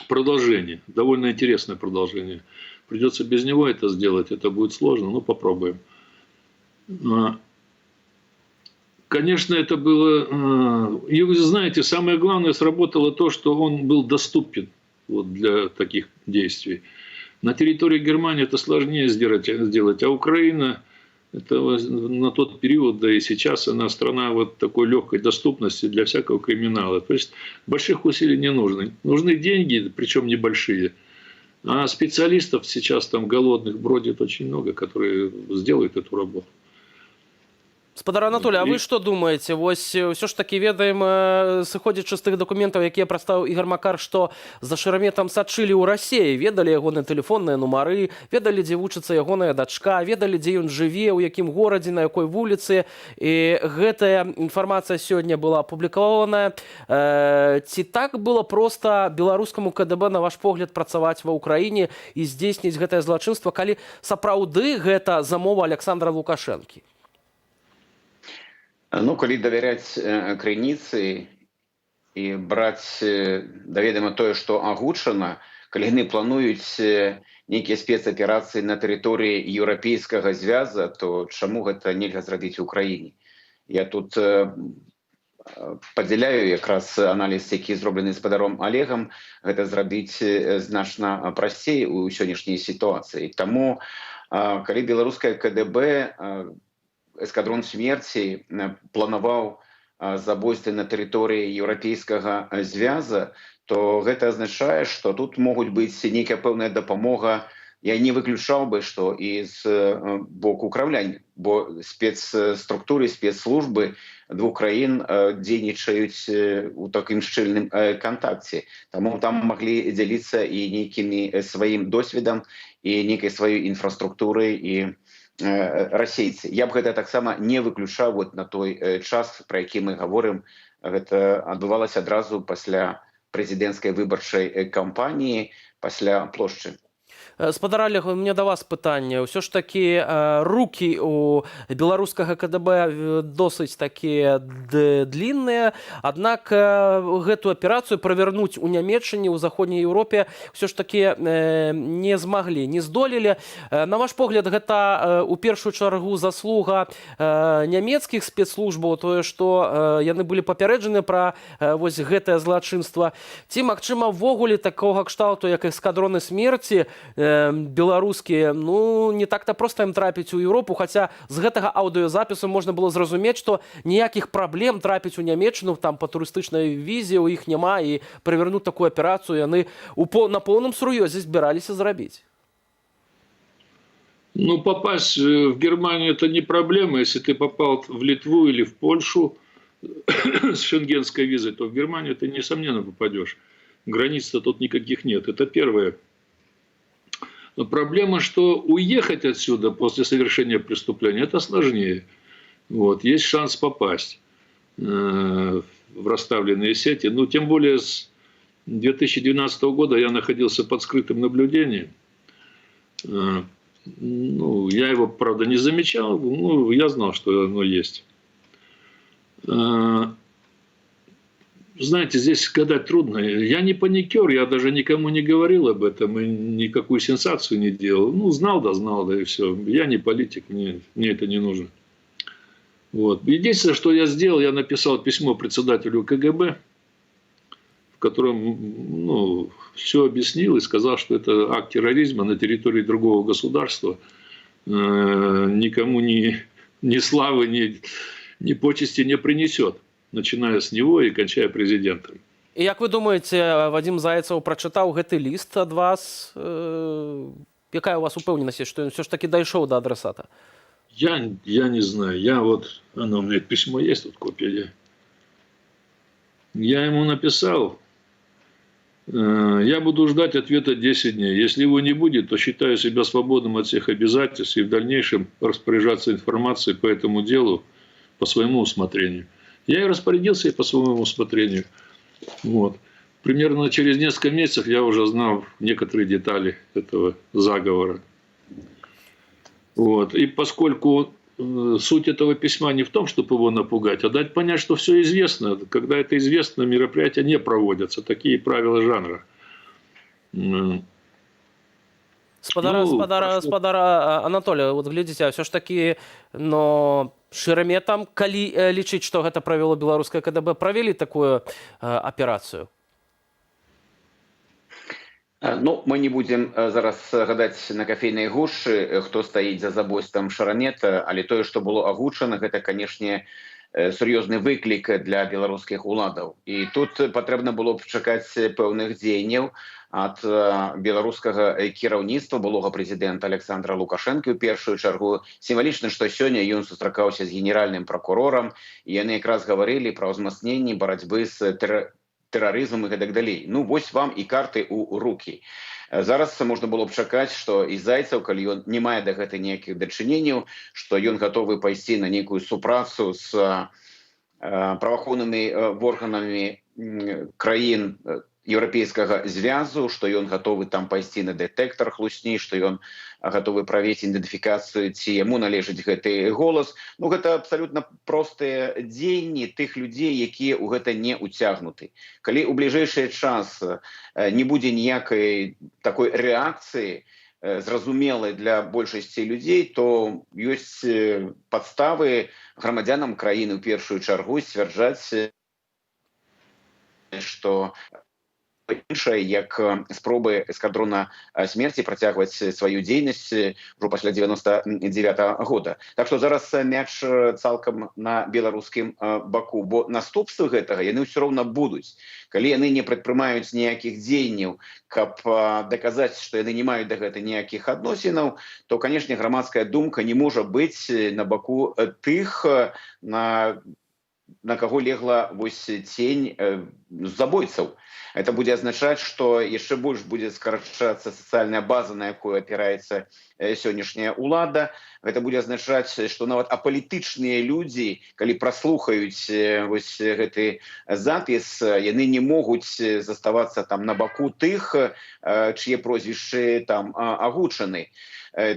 продолжение, довольно интересное продолжение. Придется без него это сделать, это будет сложно, но попробуем. Конечно, это было... И вы знаете, самое главное сработало то, что он был доступен для таких действий. На территории Германии это сложнее сделать, а Украина Это на тот период, да и сейчас она страна вот такой легкой доступности для всякого криминала. То есть больших усилий не нужно. Нужны деньги, причем небольшие. А специалистов сейчас там голодных бродит очень много, которые сделают эту работу. Спадар Анатолій, а ви що думаєте? Ось все ж таки ведаем, сыходзячы з тых дакументаў, якія прадставіў Ігор Макар, што за Шераметам сачылі ў Расіі, ведалі ягоныя тэлефонныя нумары, ведалі, дзе вучыцца ягоная дачка, ведалі, дзе ён жыве, у якім горадзе, на якой вуліцы. І гэтая інфармацыя сёння была апублікаваная. Ці так было проста беларускаму КДБ, на ваш погляд, працаваць ва ўкраіне і здзейсніць гэтае злачынства, калі сапраўды гэта замова Александра Лукашэнкі? Ну, калі давяряць крыніцы і браць да ведама тое, што агучана, калі яны плануюць нейкія спецаперацыі на тэрыторыі еўрапейскага звяза, то чаму гэта нельга зрабіць у краіне? Я тут падзяляю якраз аналіз, які зроблены спадаром Олегам, гэта зрабіць значна прасцей у сённяшняй сітуацыі. Таму, калі беларускае КДБ эскадрон смерці планаваў забойствы на тэрыторыі еўрапейскага звяза, то гэта азначае, што тут могуць быць нейкая пэўная дапамога. Я не выключаў бы, што і з боку Крамля, бо спецструктуры, спецслужбы двух краін дзейнічаюць у такім шчыльным кантакце. Таму там маглі дзяліцца і нейкімі сваім досведам, і нейкай сваёй інфраструктурай, і расейцы. Я б гэта таксама не выключаў вот на той час, пра які мы гаворым. Гэта адбывалася адразу пасля прэзідэнцкай выбарчай кампаніі, пасля плошчы. Спадар Олег, у меня до вас пытанне. Ўсё ж такі рукі у беларускага КДБ досыць такія длінныя, аднак гэту аперацыю правярнуць у Нямецчыне, у заходняй Еўропе ўсё ж такі не змаглі, не здолелі. На ваш погляд, гэта у першую чаргу заслуга нямецкіх спецслужбаў, тое, што яны былі папярэджаны пра вось гэтае злачынства. Ці, магчыма, ввогуле такога кшталту, як эскадроны смерці, беларускія, ну, не так-то проста ім трапіць у Еўропу, хаця з гэтага аўдыёзапісу можна было зразумець, што ніякіх праблем трапіць у Нямецчыну там па турыстычнай візе ў іх няма, і правярнуць такую аперацыю яны на поўным сур'ёзе збіраліся зрабіць. Ну, попасть в Германию это не проблема. Если ты попал в Литву или в Польшу с шенгенской визой, то в Германию ты, несомненно, попадешь. Границ-то тут никаких нет. Это первое. Но проблема, что уехать отсюда после совершения преступления, это сложнее. Вот. Есть шанс попасть в расставленные сети. Ну, тем более с 2012 года я находился под скрытым наблюдением. Ну, я его, правда, не замечал. Ну, я знал, что оно есть. Знаете, здесь гадать трудно. Я не паникер, я даже никому не говорил об этом и никакую сенсацию не делал. Ну, знал, да и все. Я не политик, мне это не нужно. Вот. Единственное, что я сделал, я написал письмо председателю КГБ, в котором, ну, все объяснил и сказал, что это акт терроризма на территории другого государства. Никому ни славы, ни почести не принесет, начиная с него и кончая президентом. І як ви думаєте, Вадим Зайцев прочитав гэты ліст ад вас? Якая у вас упэўненасць, што ён все ж таки дайшоў да адресата? Я не знаю. У меня письмо есть, тут копия. Я ему написал, я буду ждать ответа 10 дней. Если его не будет, то считаю себя свободным от всех обязательств и в дальнейшем распоряжаться информацией по этому делу по своему усмотрению. Я и распорядился и по своему усмотрению. Вот. Примерно через несколько месяцев я уже знал некоторые детали этого заговора. Вот. И поскольку суть этого письма не в том, чтобы его напугать, а дать понять, что все известно. Когда это известно, мероприятия не проводятся. Такие правила жанра. Спадар Анатолій, от глядзіце, все ж таки, но Шераметам, калі лічыць, што гэта правяло беларускае КДБ, правялі такую аперацыю? Ну, мы не будем зараз гадаць на кафейнай гушчы, хто стаіць за забойствам Шарамета, але тое, што было агучана, гэта, канешне, сур'ёзны выклік для беларускіх уладаў. І тут патрэбна было б чакаць пэўных дзеянняў ад беларускага кіраўніцтва, былога прэзідэнта Александра Лукашэнкі ў першую чаргу. Сімвалічна, што сёння ён сустракаўся з генеральным пракурорам, і яны якраз гаварылі пра ўзмацненне барацьбы з тэрарызмам і гэтак далей. Ну, вось вам і карты ў рукі. Зараз можна было б чакаць, што і Зайцаў, калі ён не мае да гэта ніякіх дачыненняў, што ён гатовы пайсці на нейкую супрацу з праваахоўнымі органамі краін еўрапейскага звязу, што ён гатовы там пайсці на дэтэктар хлусні, што ён гатовы правесці ідэнтыфікацыю, ці яму належыць гэты голас. Ну, гэта абсалютна простыя дзеянні тых людзей, якія ў гэта не ўцягнуты. Калі ў бліжэйшы час не будзе ніякай такой рэакцыі, зразумелай для большасці людзей, то ёсць падставы грамадзянам краіны ў першую чаргу сцвярджаць, што іншае, як спробы эскадрона смерці працягваць сваю дзейнасць ўжо пасля 99-го года. Так што зараз мяч цалкам на беларускім баку, бо наступствы гэтага яны ўсё роўна будуць. Калі яны не прадпрымаюць ніякіх дзеянняў, каб даказаць, што яны не маюць да гэта ніякіх адносінаў, то, канешне, грамадская думка не можа быць на баку тых, на каго легла вось цень забойцаў. Это будзе азначаць, што яшчэ больш будзе скарачацца сацыяльная база, на якую апіраецца сённяшняя ўлада. Гэта будзе азначаць, што нават апалітычныя людзі, калі праслухаюць вось гэты запіс, яны не могуць заставацца там на баку тых, чые прозвішчы там агучаны.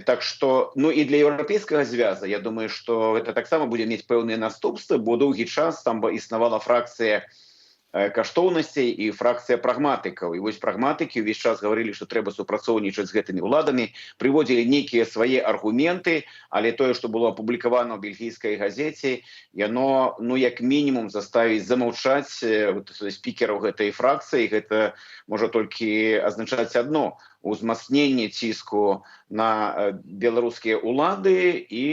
Так што, ну і для еўрапейскага звяза, я думаю, што гэта таксама будзе мець пэўныя наступствы, бо доўгі час там існавала фракцыя каштоўнасцей і фракцыя прагматыкаў. І вось прагматыкі ўвесь час гаварылі, што трэба супрацоўнічаць з гэтымі ўладамі, прыводзілі нейкія свае аргументы, але тое, што было апублікавана ў бельгійскай газеце, яно, ну, як мінімум заставіць замаўчаць спікераў гэтай фракцыі. Гэта можа толькі азначаць адно: узмацненне ціску на беларускія ўлады, і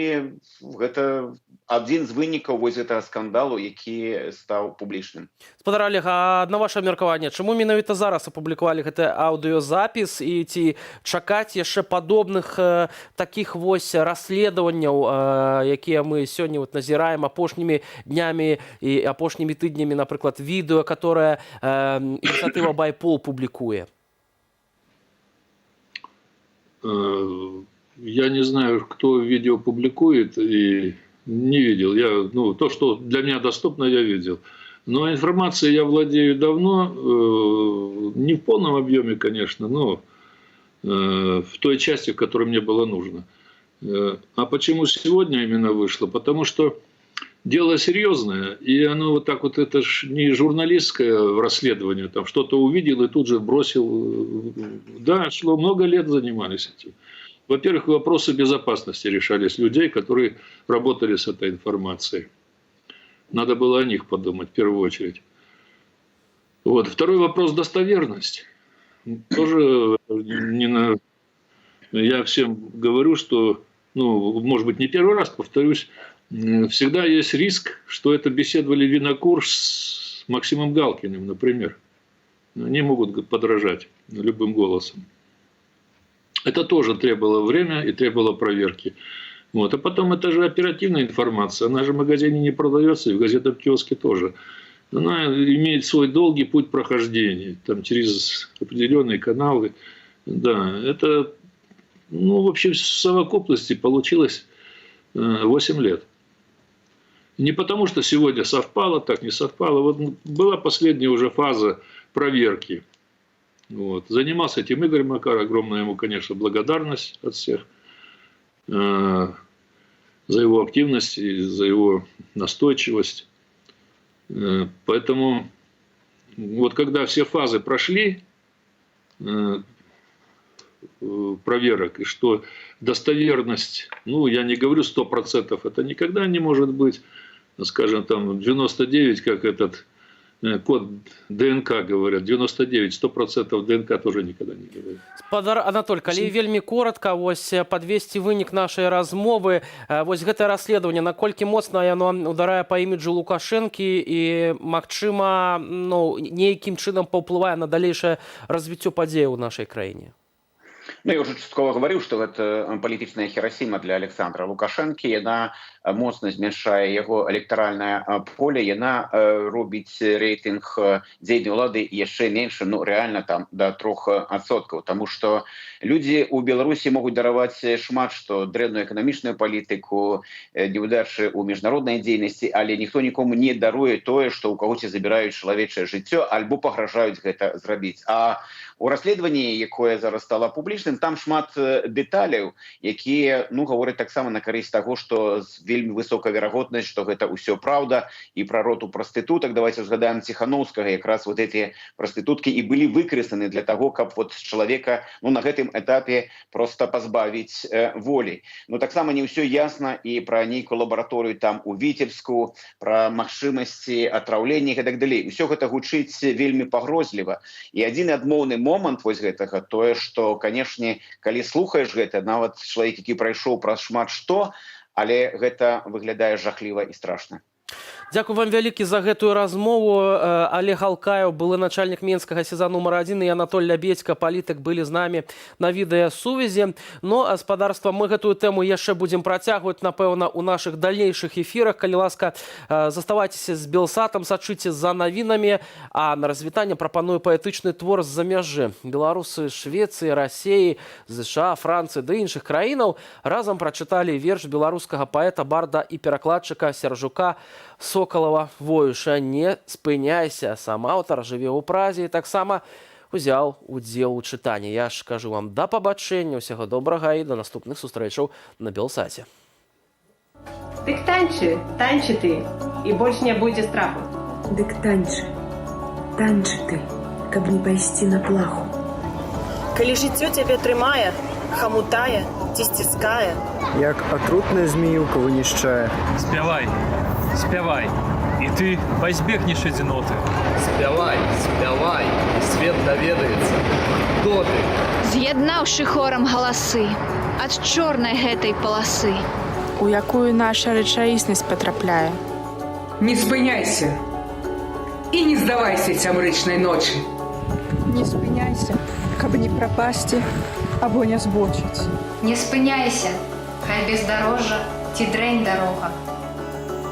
гэта адзін з вынікаў вось гэтага скандалу, які стаў публічным. Спадар Олег, а на ваше меркаванне, чаму менавіта зараз апублікавалі гэты аўдыёзапіс, і ці чакаць яшчэ падобных такіх вось расследаванняў, якія мы сёння назіраем апошнімі днямі і апошнімі тыднямі, напрыклад, відэо, которое ініцыятыва Байпол публікуе? Я не знаю, кто видео публикует, и не видел. То, что для меня доступно, я видел. Но информацией я владею давно, не в полном объеме, конечно, но в той части, в которой мне было нужно. А почему сегодня именно вышло? Потому что дело серьезное, и оно вот так вот, это ж не журналистское расследование, там что-то увидел и тут же бросил. Да, шло, много лет занимались этим. Во-первых, вопросы безопасности решались людей, которые работали с этой информацией. Надо было о них подумать в первую очередь. Вот. Второй вопрос — достоверность. Тоже я всем говорю, что, может быть, не первый раз повторюсь, всегда есть риск, что это беседовали Винокур с Максимом Галкиным, например. Они могут подражать любым голосом. Это тоже требовало время и требовало проверки. Вот. А потом это же оперативная информация. Она же в магазине не продается, и в газетном киоске тоже. Она имеет свой долгий путь прохождения. Там через определенные каналы. Да, это, в общем, в совокупности получилось 8 лет. Не потому, что сегодня совпало, так не совпало. Вот была последняя уже фаза проверки. Вот. Занимался этим Игорь Макар. Огромная ему, конечно, благодарность от всех за его активность и за его настойчивость. Поэтому вот когда все фазы прошли проверок, и что достоверность, я не говорю 100%, это никогда не может быть, скажем, там 99, как этот код ДНК говорят, 99-100% ДНК тоже никогда не говорят. Спадар Анатоль, калі вельмі коротка вось падвесці вынік нашай размовы, вось гэтае расследаванне, наколькі моцна яно ударае па іміджу Лукашэнкі і, магчыма, ну, нейкім чынам паўплывае на далейшае развіццё падзеяў у нашай краіне? Ну, я уже часткова говорил, что это политичная Хиросима для Александра Лукашенко. Она моцна змяншае яго электаральнае поле, яна робіць рейтинг дзейнай улады яшчэ меншым, ну, реально там до 3%. Тому что люди у Беларусі могуць дараваць шмат што дрэнную эканамічную палітыку, неудачы ў міжнароднай дзейнасці, але ніхто нікому не даруе тое, што ў кагосьці забіраюць чалавечае жыццё альбо пагражаюць гэта зрабіць. А у расследаванні, якое зараз стала публічным, там шмат дэталяў, якія, ну, гавораць таксама на карысць таго, што вельмі высокая верагоднасць, што гэта ўсё праўда, і пра роту прастытутак. Давайте згадаем Ціханаўскага, якраз вот эти прастытуткі і былі выкарыстаны для таго, каб вот чалавека, ну, на гэтым этапе просто пазбавіць волі. Ну, таксама не ўсё ясна і пра нейкую лабараторыю там у Віцебску, пра магчымасці атраўлення і так далей. Усё гэта гучыць вельмі пагрозліва. І адзін адмоўны момант вось гэтага, тое, што, канешне, калі слухаеш гэта, нават чалавек, які прайшоў праз шмат што, але гэта выглядае жахліва і страшна. Дзякую вам вялікі за гэтую размову. Олег Алкаев, былы начальнік Менскага СІЗА нумар 1, і Анатоль Лябедзька, палітык, былі з намі на відэасувязі. Но, гаспадарства, мы гэтую тэму яшчэ будзем працягваць, напэўна, у нашых далейшых эфірах. Калі ласка, заставайцеся з Белсатам, сачыце за навінамі, а на развітанне прапаную паэтычны твор з-за мяжы. Беларусы Швецыі, Расіі, США, Францыі ды іншых краінаў разам прачыталі верш беларускага паэта, барда і перакладчыка Сяржука Сокалова «Воюша, не спыняйся». Сам аўтар жыве ў Празе і таксама узяў удзел у чытанні. Я ж кажу вам да пабачэння, усяго добрага і да наступных сустрэчаў на Белсаце. Дык танчы, танчы ты, і больш не будзе страху. Дык танчы ты, каб не пайсці на плаху. Калі жыццё цябе трымае, хамутае ці сціскае, як атрутная змеюка вынішчае. Спявай, спявай, і ты пазбегнеш адзіноты. Спявай, спявай, і свет даведаецца, хто ты. З'яднаўшы хорам галасы ад чорнай гэтай паласы, у якую наша рэчаіснасць патрапляе. Не спыняйся і не здавайся цямрычнай ночы. Не спыняйся, каб не прапасці або не збочыць. не спыняйся, хай бездарожжа ці дрэнь дарога.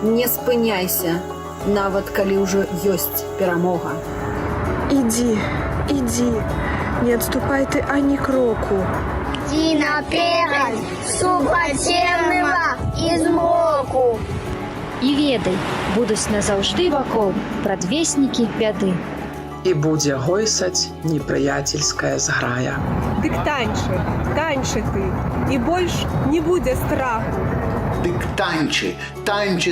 Не спыняйся, нават калі ўжо ёсць перамога. Ідзі, не адступай ты ані кроку. Ідзі наперад, супрацьемнага і змроку. І ведай, будуць назаўжды вакол прадвеснікі бяды. І будзе гойсаць непрыяцельская зграя. Дык танчы ты, і больш не будзе страху. Дык танчы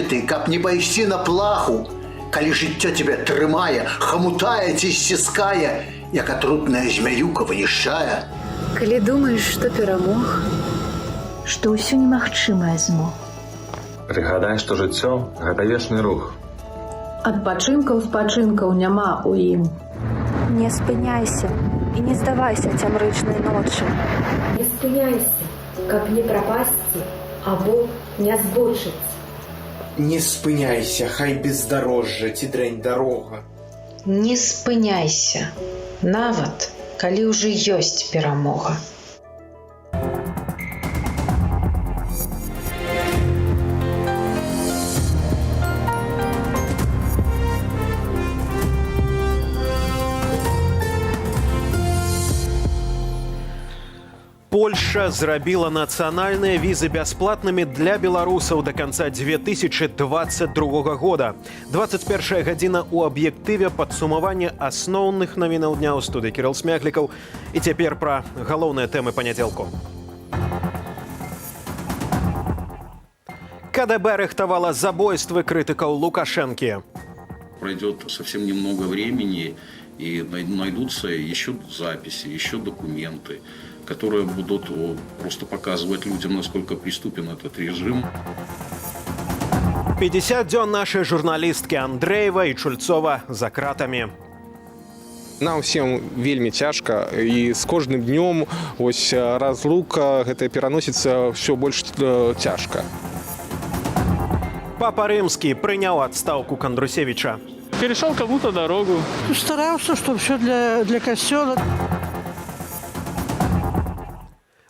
ты, каб не пайсці на плаху, калі жыццё цябе трымае, хамутае ці сціскае, як атрутная змяюка вынішчае. Калі думаеш, што перамог, што ўсё немагчымае змог. Прыгадай, што жыццё – гэта вечны рух. Адпачынкаў няма ў ім. Не спыняйся і не здавайся цямрычнай ночы. Не спыняйся, каб не прапасці або не збочыць. Не спыняйся, хай бездарожжа ці дрэнь дарога. Не спыняйся, нават калі ўжо ёсць перамога. Польша зрабіла нацыянальныя візы бясплатнымі для беларусаў да канца 2022 года. 21 гадзіна ў аб'ектыве падсумавання асноўных навінаў дня ў студыі Кірыл Смяглікаў. І цяпер пра галоўныя тэмы панядзелку. КДБ рыхтавала забойствы крытыкаў Лукашэнкі. Пройдет совсем немного времени, и найдутся еще записи, еще документы, которые будут просто показывать людям, насколько преступен этот режим. 50 дзён нашай журналісткі Андрэева і Чульцова за кратамі. Нам всем вельмі цяжка, і з кожным днём ось разлука гэта пераносіцца ўсё больш цяжка. Папа Рымскі прыняў адстаўку Кандрусевіча. Перешел кому-то дорогу. Старался, чтобы все для костела.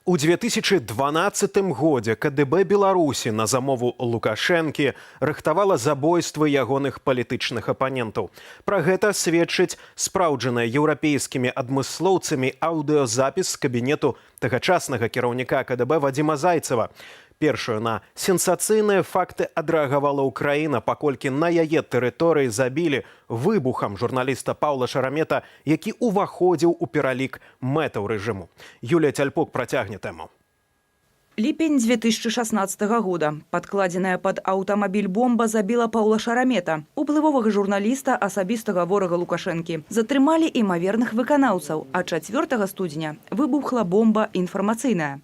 У 2012 годзе КДБ Беларусі на замову Лукашэнкі рыхтавала забойствы ягоных палітычных апанентаў. Пра гэта сведчыць спраўджаная еўрапейскімі адмыслоўцамі аўдыёзапіс з кабінету тагачаснага кіраўніка КДБ Вадзіма Зайцева. Першую на сенсацыйныя факты адрэагавала Украіна, паколькі на яе тэрыторыі забілі выбухам журналіста Паўла Шарамета, які ўваходзіў у пералік мэтаў рэжыму. Юлія Тяльпук працягне тэму. Ліпень 2016 года. Падкладзеная пад аўтамабіль бомба забіла Паўла Шарамета, уплывовага журналіста, асабістага ворага Лукашэнкі. Затрымалі імаверных выканаўцаў, а 4 студзеня выбухла бомба інфармацыйная.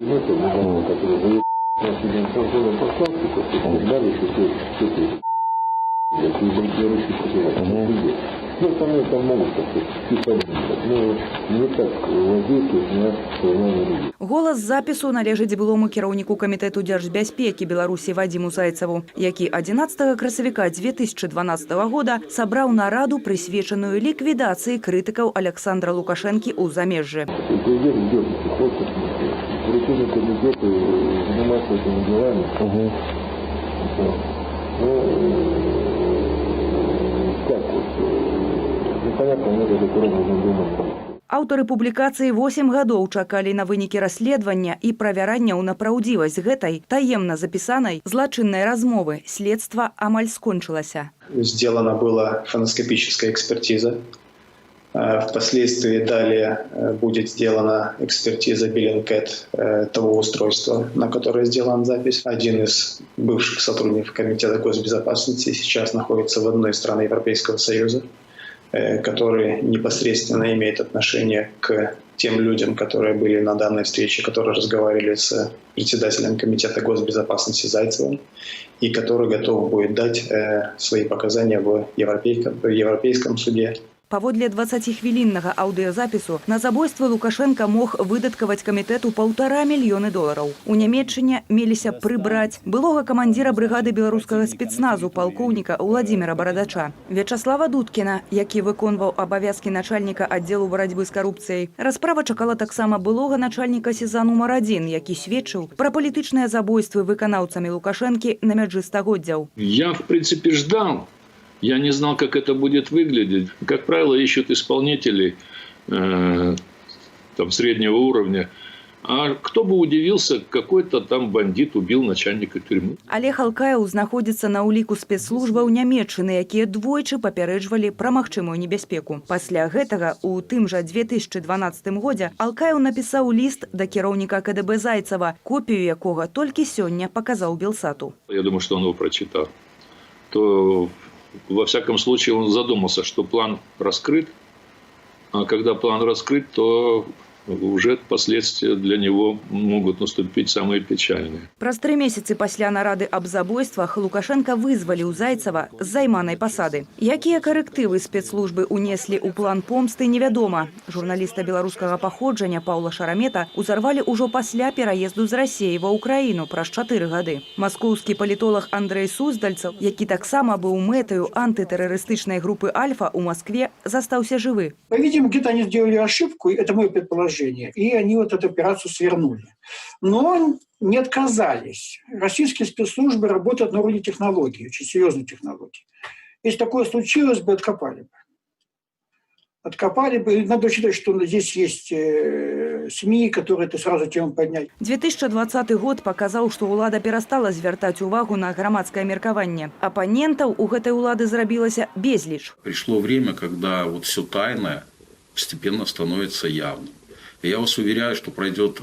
Голас запісу належыць былому кіраўніку камітэту дзяржбяспекі Беларусі Вадзіму Зайцеву, які 11 красавіка 2012 года сабраў нараду, прысвечаную ліквідацыі крытыкаў Александра Лукашэнкі ў замежжы. Поручение комитета заниматься этими делами. Как вот, непонятно, мне даже кровно не думать. Аўтары публікацыі 8 гадоў чакалі на вынікі расследавання і правяранняў на праўдзівасць гэтай таемна запісанай злачыннай размовы. Следства амаль скончылася. Сделана была фоноскопическая экспертиза. Впоследствии далее будет сделана экспертиза Bellingcat того устройства, на которое сделана запись. Один из бывших сотрудников Комитета госбезопасности сейчас находится в одной стране Европейского Союза, который непосредственно имеет отношение к тем людям, которые были на данной встрече, которые разговаривали с председателем Комитета госбезопасности Зайцевым и который готов будет дать свои показания в Европейском суде. Паводле 20-хвіліннага аўдыёзапісу на забойствы Лукашенка мог выдаткаваць камітэту $1,5 мільёны. У Нямецчыне меліся прыбраць былога камандзіра брыгады беларускага спецназу палкоўніка Владзіміра Барадача, Вячаслава Дудкіна, які выконваў абавязкі начальніка аддзелу барацьбы з карупцыяй. Расправа чакала таксама былога начальніка СІЗА нумар 1, які сведчыў пра палітычныя забойствы выканаўцамі Лукашэнкі на мяжы стагоддзяў. Я, в принципе, ждал. Я не знал, как это будет выглядеть. Как правило, ищут исполнителей там, среднего уровня. А кто бы удивился, какой-то там бандит убил начальника тюрьмы. Олег Алкаев знаходзіцца на ўліку спецслужбаў Нямецчыны, якія двойчы папярэджвалі пра магчымую небяспеку. Пасля гэтага, у тым жа 2012 годзе, Алкаев напісаў ліст да кіраўніка КДБ Зайцева, копію якога толькі сёння паказаў Белсату. Я думаю, что он его прочитал. То, во всяком случае, он задумался, что план раскрыт. А когда план раскрыт, то уже последствия для него могут наступить самые печальные. Праз 3 месяцы пасля нарады аб забойствах Лукашенко вызваліў Зайцева з займанай пасады. Якія карэктывы спецслужбы унеслі ў план помсты, невядома. Журналіста беларускага паходжання Паўла Шарамета узарвалі ўжо пасля пераезду з Расіі ва Ўкраіну праз 4 гады. Маскоўскі палітолог Андрэй Суздальцаў, які таксама быў мэтаю антытэрарыстычнай групы «Альфа» у Москве, застаўся жывы. По-видимому, где-то они сделали ошибку, это мое предположение. И они вот эту операцию свернули. Но не отказались. Российские спецслужбы работают на уровне технологий, очень серьезной технологии. Если такое случилось бы, откопали бы. Откопали бы. Надо учитывать, что здесь есть СМИ, которые эту сразу тему подняли. 2020 год показал, что улада перестала звяртаць увагу на громадское меркаванне. Оппонентов у этой улады зрабілася безліч. Пришло время, когда вот все тайное постепенно становится явным. Я вас уверяю, что пройдет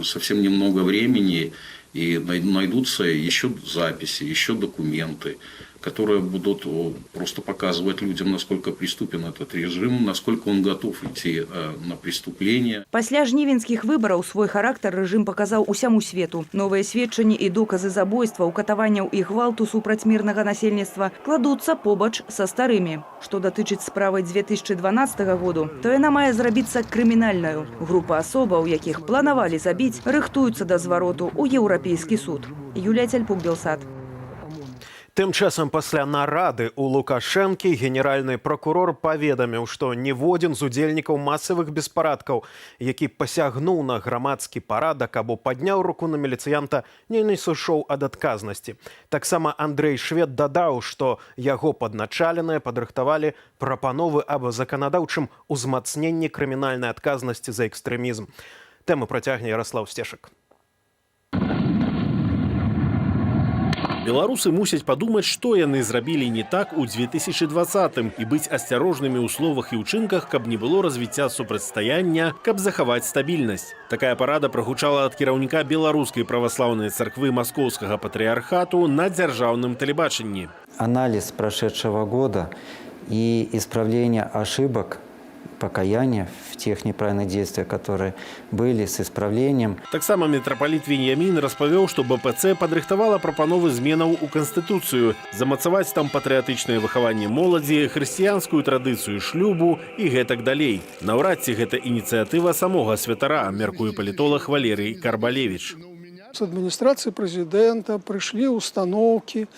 совсем немного времени, и найдутся еще записи, еще документы, которые будут просто показывать людям, насколько преступен этот режим, насколько он готов идти на преступления. Пасля жнівеньскіх выбараў свой характар рэжым паказаў усяму свету. Новыя сведчанні і доказы забойстваў, катаванняў і гвалту супраць мірнага насельніцтва кладуцца побач са старымі. Што датычыць справы 2012 году, то яна мае зрабіцца крымінальнаю. Група асобаў, якіх планавалі забіць, рыхтуюцца да звароту ў Еўрапейскі суд. Юлія Цяльпук, Белсат. Тым часам пасля нарады у Лукашэнкі генеральны прокурор паведаміў, што ніводзін з удзельнікаў масавых беспарадкаў, які пасягнуў на грамадскі парадак або падняў руку на міліцыянта, не сышоў ад адказнасці. Таксама Андрэй Швед дадаў, што яго падначаленыя падрыхтавалі прапановы аб заканадаўчым узмацненні крымінальнай адказнасці за экстрэмізм. Тэму працягне Ярослаў Сцешак. Беларусы мусяць падумаць, што яны зрабілі не так у 2020-м і быць асцярожнымі ў словах і ўчынках, каб не было развіцця супрацьстаяння, каб захаваць стабільнасць. Такая парада прагучала ад кіраўніка беларускай праваслаўнай царквы Маскоўскага патрыархату на дзяржаўным тэлебачанні. Анализ прошедшего года и исправление ошибок, покаяние в тех неправильных действиях, которые были, с исправлением. Таксама мітрапаліт Веньямін распавёў, што БПЦ падрыхтавала прапановы зменаў у Канстытуцыю, замацаваць там патрыятычнае выхаванне моладзі, хрысціянскую традыцыю шлюбу і гэтак далей. Наўрад ці гэта ініцыятыва самога святара, мяркуе палітолог Валерый Карбалевич. С адміністрацыі прэзідэнта прыйшлі установкі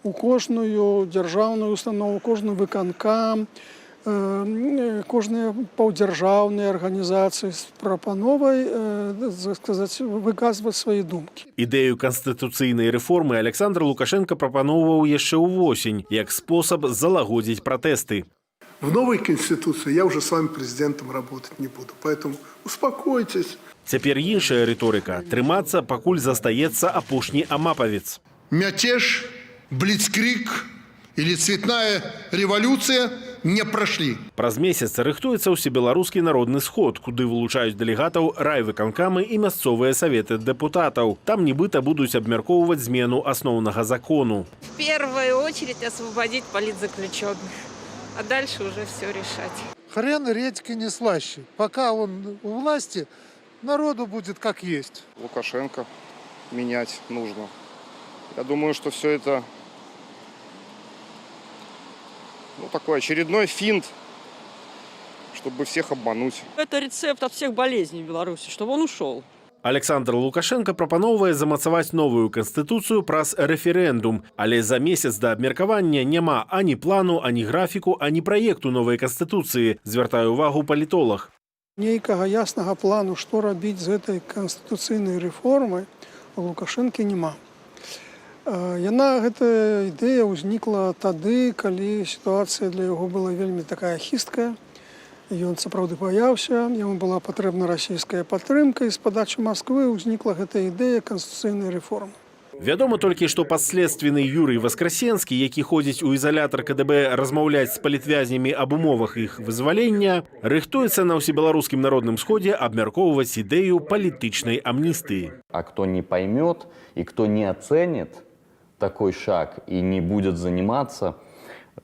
у кожную дзяржаўную установу, кожную выканкам, кожныя паўдзяржаўныя арганізацыі з прапановай выказваць свае думкі. Ідэю канстытуцыйнай рэформы Александр Лукашенко прапановваў яшчэ ўвосень як спосаб залагодзіць пратэсты. В новой конституции я уже с вами президентом работать не буду, поэтому успокойтесь. Цяпер іншая рыторыка. Трымацца, пакуль застаецца апошні амапавец. Мятеж, блицкриг или цветная революция не прошли. Праз месяц рыхтуецца ўсебеларускі народны сход, куды вылучаюць дэлегатаў райвыканкамы і мясцовыя саветы дэпутатаў. Там нібыта будуць абмяркоўваць змену асноўнага закону. В первую очередь освободить политзаключенных, а дальше уже все решать. Хрен редьки не слаще. Пока он у власти, народу будет как есть. Лукашенко менять нужно. Я думаю, что все это такой очередной финт, чтобы всех обмануть. Это рецепт от всех болезней в Беларуси, чтобы он ушел. Александр Лукашенко прапановвае замацаваць новую канстытуцыю праз рэферэндум, але за месяц да абмеркавання няма ані плану, ані графіку, ані праекту новай канстытуцыі, звяртае ўвагу палітолог. Нейкага яснага плану, што рабіць з гэтай канстытуцыйнай рэформай, у Лукашэнкі няма. Гэтая ідэя ўзнікла тады, калі сітуацыя для яго была вельмі такая хісткая. Ён сапраўды баяўся, яму была патрэбна расійская падтрымка, і з падачы Масквы ўзнікла гэтая ідэя канстытуцыйнай рэформы. Вядома толькі, што падследственны Юрый Васкрасенскі, які ходзіць у ізалятар КДБ размаўляць з палітвязнямі аб умовах іх вызвалення, рыхтуецца на ўсебеларускім народным сходзе абмяркоўваць ідэю палітычнай амністыі. А кто не поймет и кто не оценит такой шаг и не будет заниматься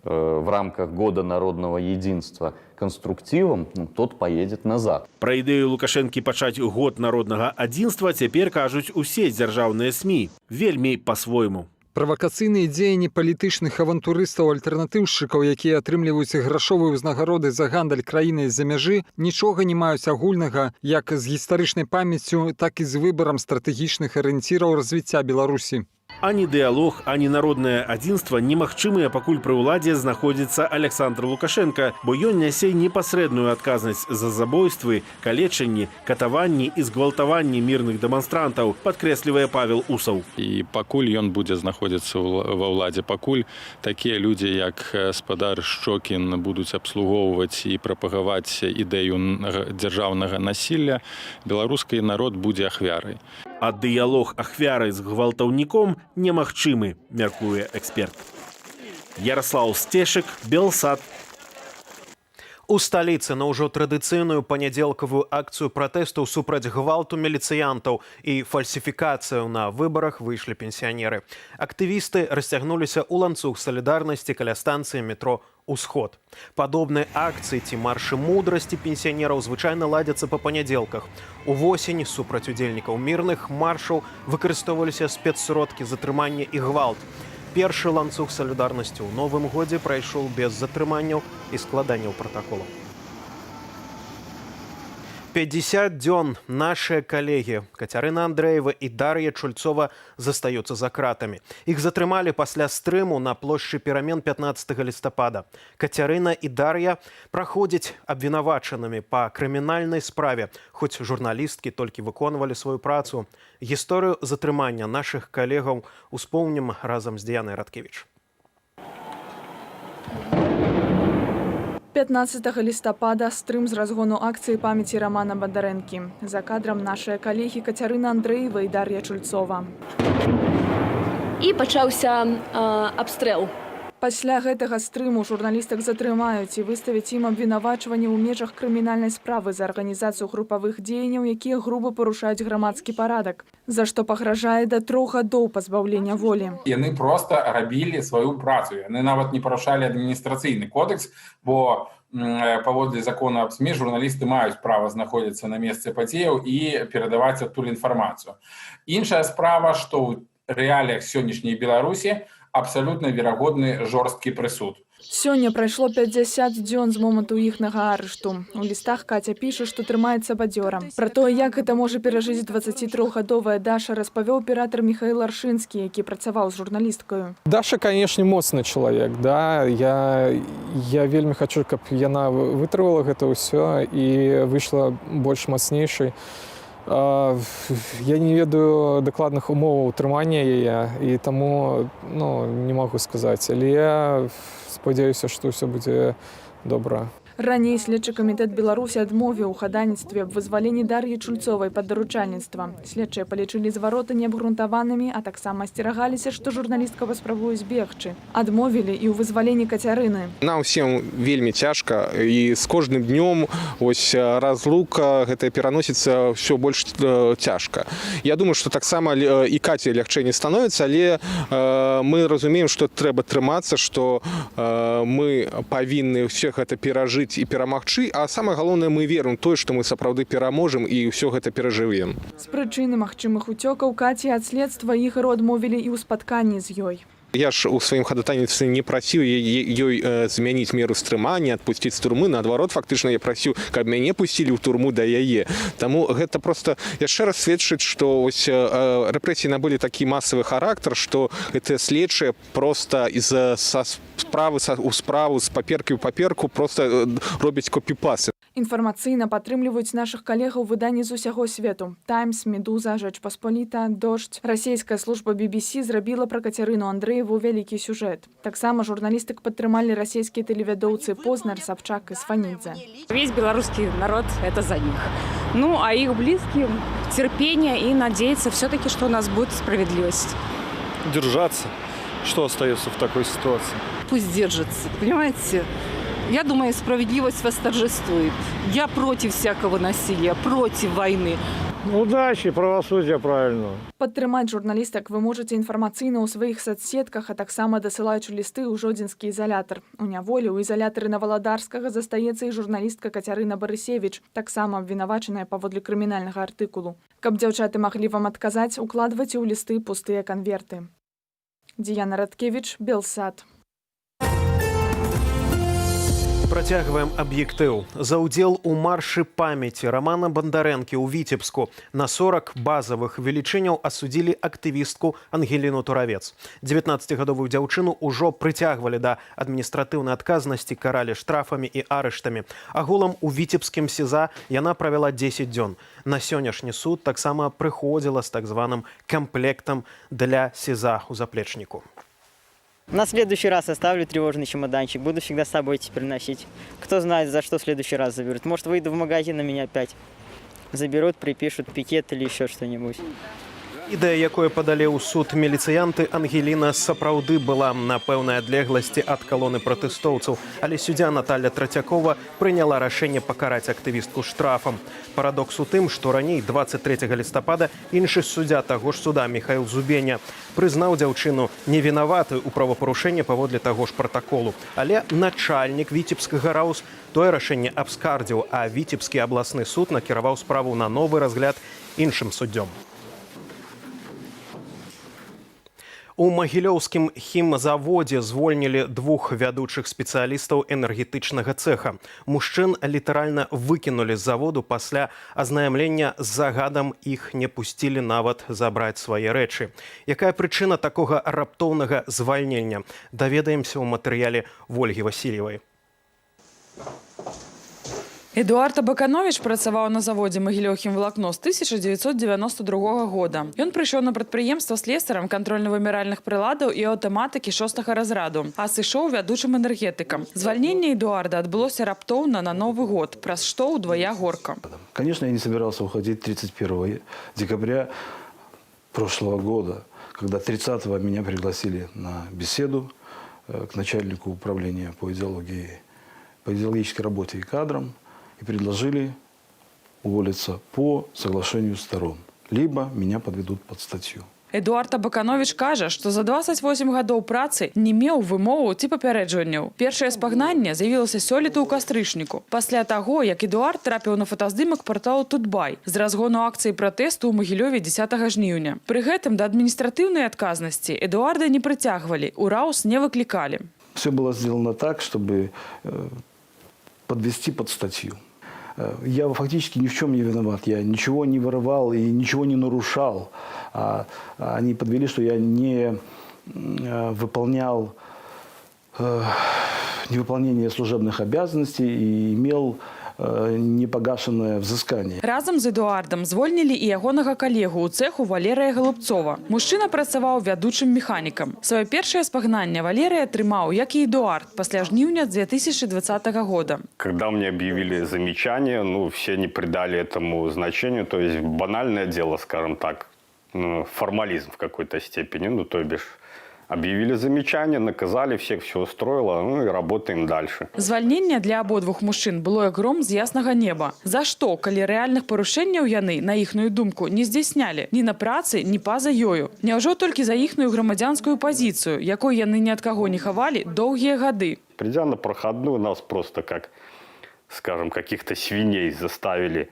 в рамках года народного единства конструктивом, тот поедет назад. Пра ідэю Лукашэнкі пачаць год народнага адзінства цяпер кажуць усе дзяржаўныя СМІ. Вельмі па-свойму. Правакацыйныя дзеянні палітычных авантурыстаў-альтэрнатыўшчыкаў, якія атрымліваюць грашовыя ўзнагароды за гандаль краінай з-за мяжы, нічога не маюць агульнага як з гістарычнай памяццю, так і з выбарам стратэгічных арыенціраў развіцця Беларусі. Ані дыялог, ані народнае адзінства немагчымыя, пакуль пры ўладзе знаходзіцца Александр Лукашенко, бо ён нясе непасрэдную адказнасць за забойствы, калечанні, катаванні і згвалтаванні мірных дэманстрантаў, падкрэслівае Павел Усаў. І пакуль ён будзе знаходзіцца ва ўладзе, пакуль такія людзі, як спадар Шчокін, будуць абслугоўваць і прапагаваць ідэю дзяржаўнага насілля, беларускі народ будзе ахвярай. А дыялог ахвяры з гвалтаўніком немагчымы, мяркуе эксперт. Ярослаў Сцешак, Белсат. У сталіцы на ўжо традыцыйную панядзелкавую акцыю пратэсту супраць гвалту міліцыянтаў і фальсіфікацыяў на выбарах выйшлі пенсіянеры. Актывісты расцягнуліся ў ланцуг салідарнасці каля станцыі метро «Усход». Падобныя акцыі ці маршы мудрасці пенсіянераў звычайна ладзяцца па панядзелках. Увосень супраць удзельнікаў мірных маршаў выкарыстоўваліся спецсродкі затрымання і гвалт. Першы ланцуг салідарнасці ў новым годзе прайшоў без затрыманняў і складанняў пратаколаў. 50 дзён нашыя калегі Кацярына Андрэева і Дар'я Чульцова застаюцца за кратамі. Іх затрымалі пасля стрыму на плошчы Перамен 15 лістапада. Кацярына і Дар'я праходзяць абвінавачанымі па крымінальнай справе, хоць журналісткі толькі выконвалі сваю працу. Гісторыю затрымання нашых калегаў успомнім разам з Дыянай Радкевіч. 15 лістапада стрым з разгону акцыі памяці Рамана Бандарэнкі. За кадрам нашыя калегі Кацярына Андрэева і Дар'я Чульцова. І пачаўся абстрэл. Пасля гэтага стрыму журналістак затрымаюць і выставяць ім абвінавачванне ў межах крымінальнай справы за арганізацыю групавых дзеянняў, якія груба парушаюць грамадскі парадак, за што пагражае да 3 гадоў пазбаўлення волі. Яны проста рабілі сваю працу. Яны нават не парушалі адміністрацыйны кодекс, бо паводле закона аб СМІ журналісты маюць права знаходзіцца на месцы падзеяў і перадаваць адтуль інфармацыю. Іншая справа, што ў рэаліях сённяшняй Беларусі абсалютна верагодны жорсткі прысуд. Сёння прайшло 50 дзён з моманту іхнага арышту. У лістах Каця піша, што трымаецца бадзёра. Пра тое, як гэта можа перажыць 23-гадовая Даша, распавёў аператар Міхаіл Аршынскі, які працаваў з журналісткаю. Даша, конечно, моцны чалавек, да. Я вельмі хачу, каб яна вытрывала гэта ўсё і выйшла больш мацнейшай. Я не ведаю дакладных умоваў утрымання яе, і таму не магу сказаць, але я спадзяюся, што ўсё будзе добра. Раней следчы камітэт Беларусі адмовіў у хадайніцтве аб вызваленні Дар'і Чульцовай пад даручальніцтва. Следчыя палічылі звароты неабгрунтаванымі, а таксама асцерагаліся, што журналістка паспрабуе збегчы. Адмовілі і ў вызваленні Кацярыны. Нам усім вельмі цяжка, і з кожным днём разлука гэта пераносіцца ўсё больш цяжка. Я думаю, што таксама і Каце лягчэй не становіцца, але мы разумеем, што трэба трымацца, што мы павінны ўсе гэта перажыць і перамагчы, а самае галоўнае, мы верым тое, што мы сапраўды пераможам і ўсё гэта перажывем. З прычыны магчымых уцёкаў Каці ад следства ігру адмовілі і ў спатканні з ёй. Я ж у сваім хадатайніцтве не прасіў ёй змяніць меру стрымання, адпусціць з турмы. Наадварот, фактычна я прасіў, каб мяне пусцілі ў турму да яе. Таму гэта проста яшчэ раз сведчыць, што рэпрэсіі набылі такі масавы характар, што гэтыя следчыя проста са справы ў справу, з паперкі ў паперку проста робяць копі-пасы. Інфармацыйна падтрымліваюць нашых калегаў выданні з усяго свету. «Таймс», «Медуза», «Жэчпаспаліта», «Дождь». Расійская служба BBC зрабіла пра Кацярыну Андрэеву вялікі сюжэт. Таксама журналістык падтрымалі расійскія тэлевядоўцы Познар, Сабчак і Сфанідзе. Весь белорусский народ – это за них. Ну, а их близким терпение и надеяться все-таки, что у нас будет справедливость. Держаться. Что остается в такой ситуации? Пусть держится, понимаете? Я думаю, справедливость восторжествует. Я против всякого насилия, против войны. Удачи, правосудия, правильно. Падтрымаць журналістак вы можаце інфармацыйна ў сваіх соцсетках, а таксама дасылаючы лісты ў Жодзінскі ізалятар. У няволі ў ізалятары Наваладарскага застаецца і журналістка Кацярына Барысевіч, таксама абвінавачаная паводле крымінальнага артыкулу. Каб дзяўчаты маглі вам адказаць, укладвайце ў лісты пустыя канверты. Дыяна Радкевіч, Белсад. Працягваем аб'ектыў. За ўдзел у маршы памяці Рамана Бандарэнкі ў Віцебску на 40 базавых велічыняў асудзілі актывістку Ангеліну Туравец. 19-гадовую дзяўчыну ўжо прыцягвалі да адміністратыўнай адказнасці, каралі штрафамі і арыштамі. Агулам у віцебскім СІЗА яна правяла 10 дзён. На сённяшні суд таксама прыходзіла з так званым камплектам для СІЗА ў заплечніку. На следующий раз оставлю тревожный чемоданчик. Буду всегда с собой теперь носить. Кто знает, за что в следующий раз заберут. Может, выйду в магазин, на меня опять заберут, припишут пикет или еще что-нибудь. Ідэя, якое падалі ў суд міліцыянты, Ангеліна сапраўды была на пэўнай адлегласці ад калоны пратэстоўцаў, але суддзя Наталья Трацякова прыняла рашэнне пакараць актывістку штрафам. Парадокс у тым, што раней 23 лістапада іншы суддзя таго ж суда Міхаіл Зубеня прызнаў дзяўчыну невінаваты ў правапарушэнні паводле таго ж пратаколу. Але начальнік віцебскага РАУС тое рашэнне абскардзіў, а віцебскі абласны суд накіраваў справу на новы разгляд іншым суддзём. У магілёўскім хімзаводзе звольнілі 2 вядучых спецыялістаў энергетычнага цэха. Мужчын літаральна выкінулі з заводу пасля азнаямлення з загадам, іх не пусцілі нават забраць свае рэчы. Якая прычына такога раптоўнага звальнення? Даведаемся ў матэрыяле Вольгі Васильевай. Эдуард Абаканович працаваў на заводзе «Магілёў-Хімвалакно» з 1992 года. Ён прыйшоў на прадпрыемства слесарам кантрольна-вымяральных прыладаў і аўтаматыкі 6-го разраду, а сышоў вядучым энергетыкам. Звальненне Эдуарда адбылося раптоўна на Новы год, праз што ўдвая горка. Конечно, я не собирался уходить 31 декабря прошлого года, когда 30-го меня пригласили на беседу к начальнику управления по идеологической работе и кадрам, и предложили уволиться по соглашению сторон, либо меня подведут под статью. Эдуард Абаканович кажа, што за 28 гадоў працы не меў вымоваў ці папярэджванняў. Першае спагнанне з'явілася сёлета ў кастрычніку. Пасля таго, як Эдуард трапіў на фотаздымак парталу «Тутбай» з разгону акцыі пратэсту ў Магілёве 10 жніўня. Пры гэтым да адміністратыўнай адказнасці Эдуарда не прыцягвалі, у РАУС не выклікалі. Все было сделано так, чтобы подвести под статью. Я фактически ни в чем не виноват. Я ничего не вырывал и ничего не нарушал. Они подвели, что я не выполнял невыполнение служебных обязанностей и имел непогашенное взыскание. Разам з Эдуардам звольнілі і ягонага калегу ў цэху Валерыя Голубцова. Мужчына працаваў вядучым механікам. Сваё першае спагнанне Валерый атрымаў, як і Эдуард, пасля жніўня 2020 года. Когда мне объявили замечание, все не придали этому значению, то есть банальное дело, скажем так, формализм в какой-то степени, то бишь объявили замечание, наказали всех, все устроило, и работаем дальше. Звальненне для абодвух мужчын было як гром з яснага неба. За што, калі рэальных парушэнняў яны, на іхную думку, не здзяйснялі ні на працы, ні па-за ёю? Няўжо толькі за іхную грамадзянскую пазіцыю, якой яны ні ад каго не хавалі доўгія гады? Придя на проходную, нас просто как, скажем, каких-то свиней заставили,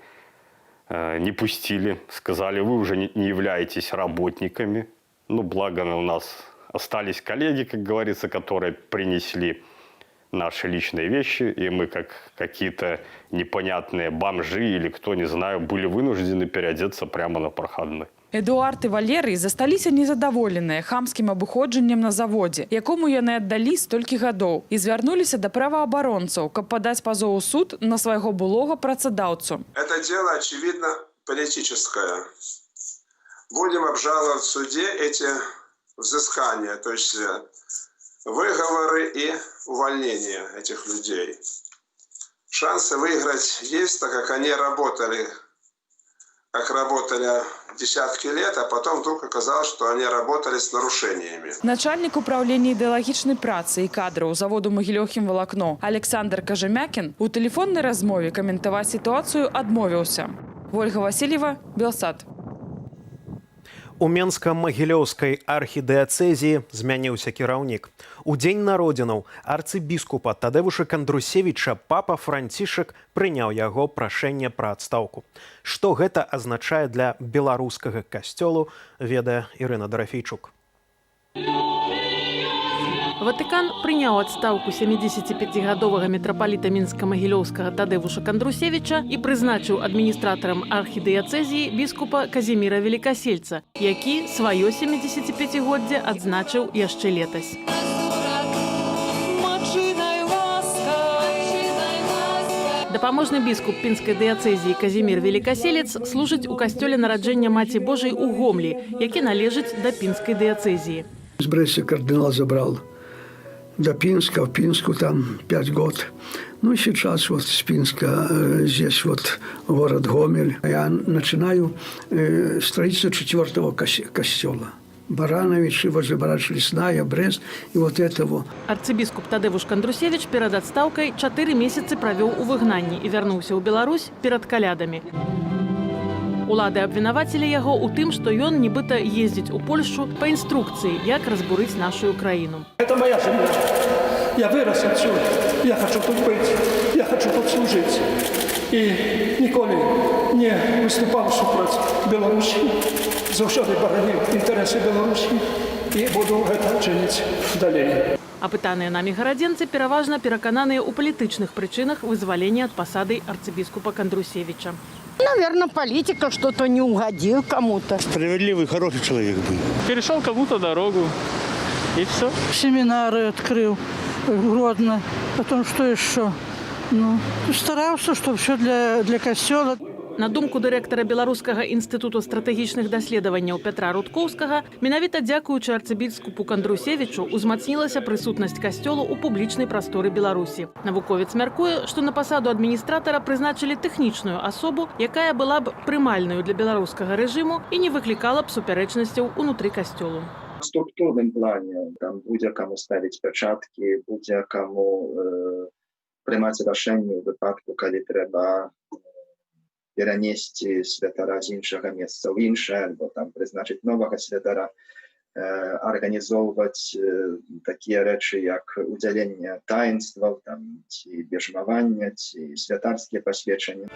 не пустили, сказали, вы уже не являетесь работниками. Благо у нас остались коллеги, как говорится, которые принесли наши личные вещи, и мы, как какие-то непонятные бомжи или кто, не знаю, были вынуждены переодеться прямо на проходной. Эдуард і Валерый засталіся незадаволеныя хамскім абыходжаннем на заводзе, якому яны аддалі столькі гадоў, і звярнуліся да праваабаронцаў, каб падаць пазоў у суд на свайго былога працадаўцу. Это дело, очевидно, политическое. Будем обжаловать в суде эти взыскания, то есть выговоры и увольнение этих людей. Шансы выиграть есть, так как они работали десятки лет, а потом вдруг оказалось, что они работали с нарушениями. Начальник управления ідэалагічнай працы і кадраў заводу «Магілёў-Хімвалакно» Александр Кажемякин у тэлефоннай размове каментаваць сітуацыю адмовіўся. Вольга Васильева, Белсат. У Менска-Магілёўскай архідыяцэзіі змяніўся кіраўнік. У дзень народзінаў арцыбіскупа Тадэвуша Кандрусевіча папа Францішак прыняў яго прашэнне пра адстаўку. Што гэта азначае для беларускага касцёлу, ведае Ірына Дарафейчук. Ватыкан прыняў адстаўку 75-гадовага мітрапаліта Мінска-Магілёўскага Тадэвуша Кандрусевіча і прызначыў адміністратарам архідыяцэзіі біскупа Казіміра Велікасельца, які сваё 75-годдзе адзначыў яшчэ летась. Дапаможны біскуп пінскай дыяцэзіі Казімір Велікаселец служыць у касцёле нараджэння Маці Божай у Гомлі, які належыць да пінскай дыяцэзіі. З Брэсця кардынал забрал до Пинска, в Пинску там 5 год. Ну, сейчас вот с Пинска, здесь вот город Гомель. Я начинаю строительство 4-го костела. Барановичи, возле Баранович Лесная, Брест и вот этого. Арцыбіскуп Тадевуш Кандрусевич перад адстаўкай 4 месяцы правёў у выгнанні і вярнуўся ў Беларусь перад калядамі. Улады абвінавацілі яго ў тым, што ён нібыта ездзіць у Польшчу па інструкцыі, як разбурыць нашу краіну. Это моя земля. Я вырос отсюда. Я хочу тут быть. Я хочу тут служить. И ніколи не выступал супроть Беларуси. Заўсёды бараніў інтарэсы Беларусі і буду гэта чыніць далей. Апытаныя намі гарадзенцы пераважна перакананыя ў палітычных прычынах вызвалення ад пасады арцыбіскупа Кандрусевича. Наверное, политика что-то не угодил кому-то. Справедливый, хороший человек был. Перешел кому-то дорогу, и все. Семинары открыл Гродно. Потом что еще? Ну, старался, чтобы все для костела. На думку дырэктара Беларускага інстытуту стратэгічных даследаванняў Пятра Рудкоўскага, менавіта дзякуючы арцыбіскупу Кандрусевічу узмацнілася прысутнасць касцёлу ў публічнай прасторы Беларусі. Навуковец мяркуе, што на пасаду адміністратара прызначылі тэхнічную асобу, якая была б прымальнаю для беларускага рэжыму і не выклікала б супярэчнасцяў унутры касцёлу. В структурным плане там будзе каму ставіць пячаткі, будзе каму прымаць рашэнне ў выпадку, калі трэба перанесці святара з іншага месца ў іншае, альбо там прызначыць новага святара, арганізоўваць такія рэчы, як удзяленне таінстваў, ці бежмавання, ці святарскія пасведчанні.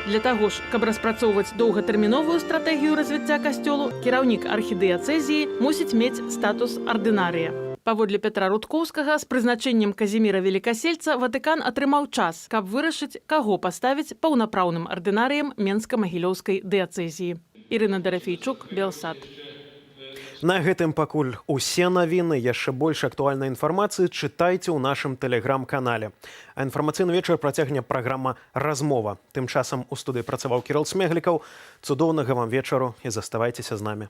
Для таго ж, каб распрацоўваць доўгатэрміновую стратэгію развіцця касцёлу, кіраўнік архідыяцэзіі мусіць мець статус ардынарыя. Паводле Пятра Рудкоўскага, з прызначэннем Казіміра Велікасельца Ватыкан атрымаў час, каб вырашыць, каго паставіць паўнапраўным ардынарыем Менска-Магілёўскай дыяцэзіі. Ірына Дарафейчук, Белсат. На гэтым пакуль усе навіны. Яшчэ больш актуальнай інфармацыі чытайце ў нашым тэлеграм-канале. А інфармацыйны вечар працягне праграма «Размова». Тым часам у студыі працаваў Кірыл Смеглікаў. Цудоўнага вам вечару і заставайцеся з намі.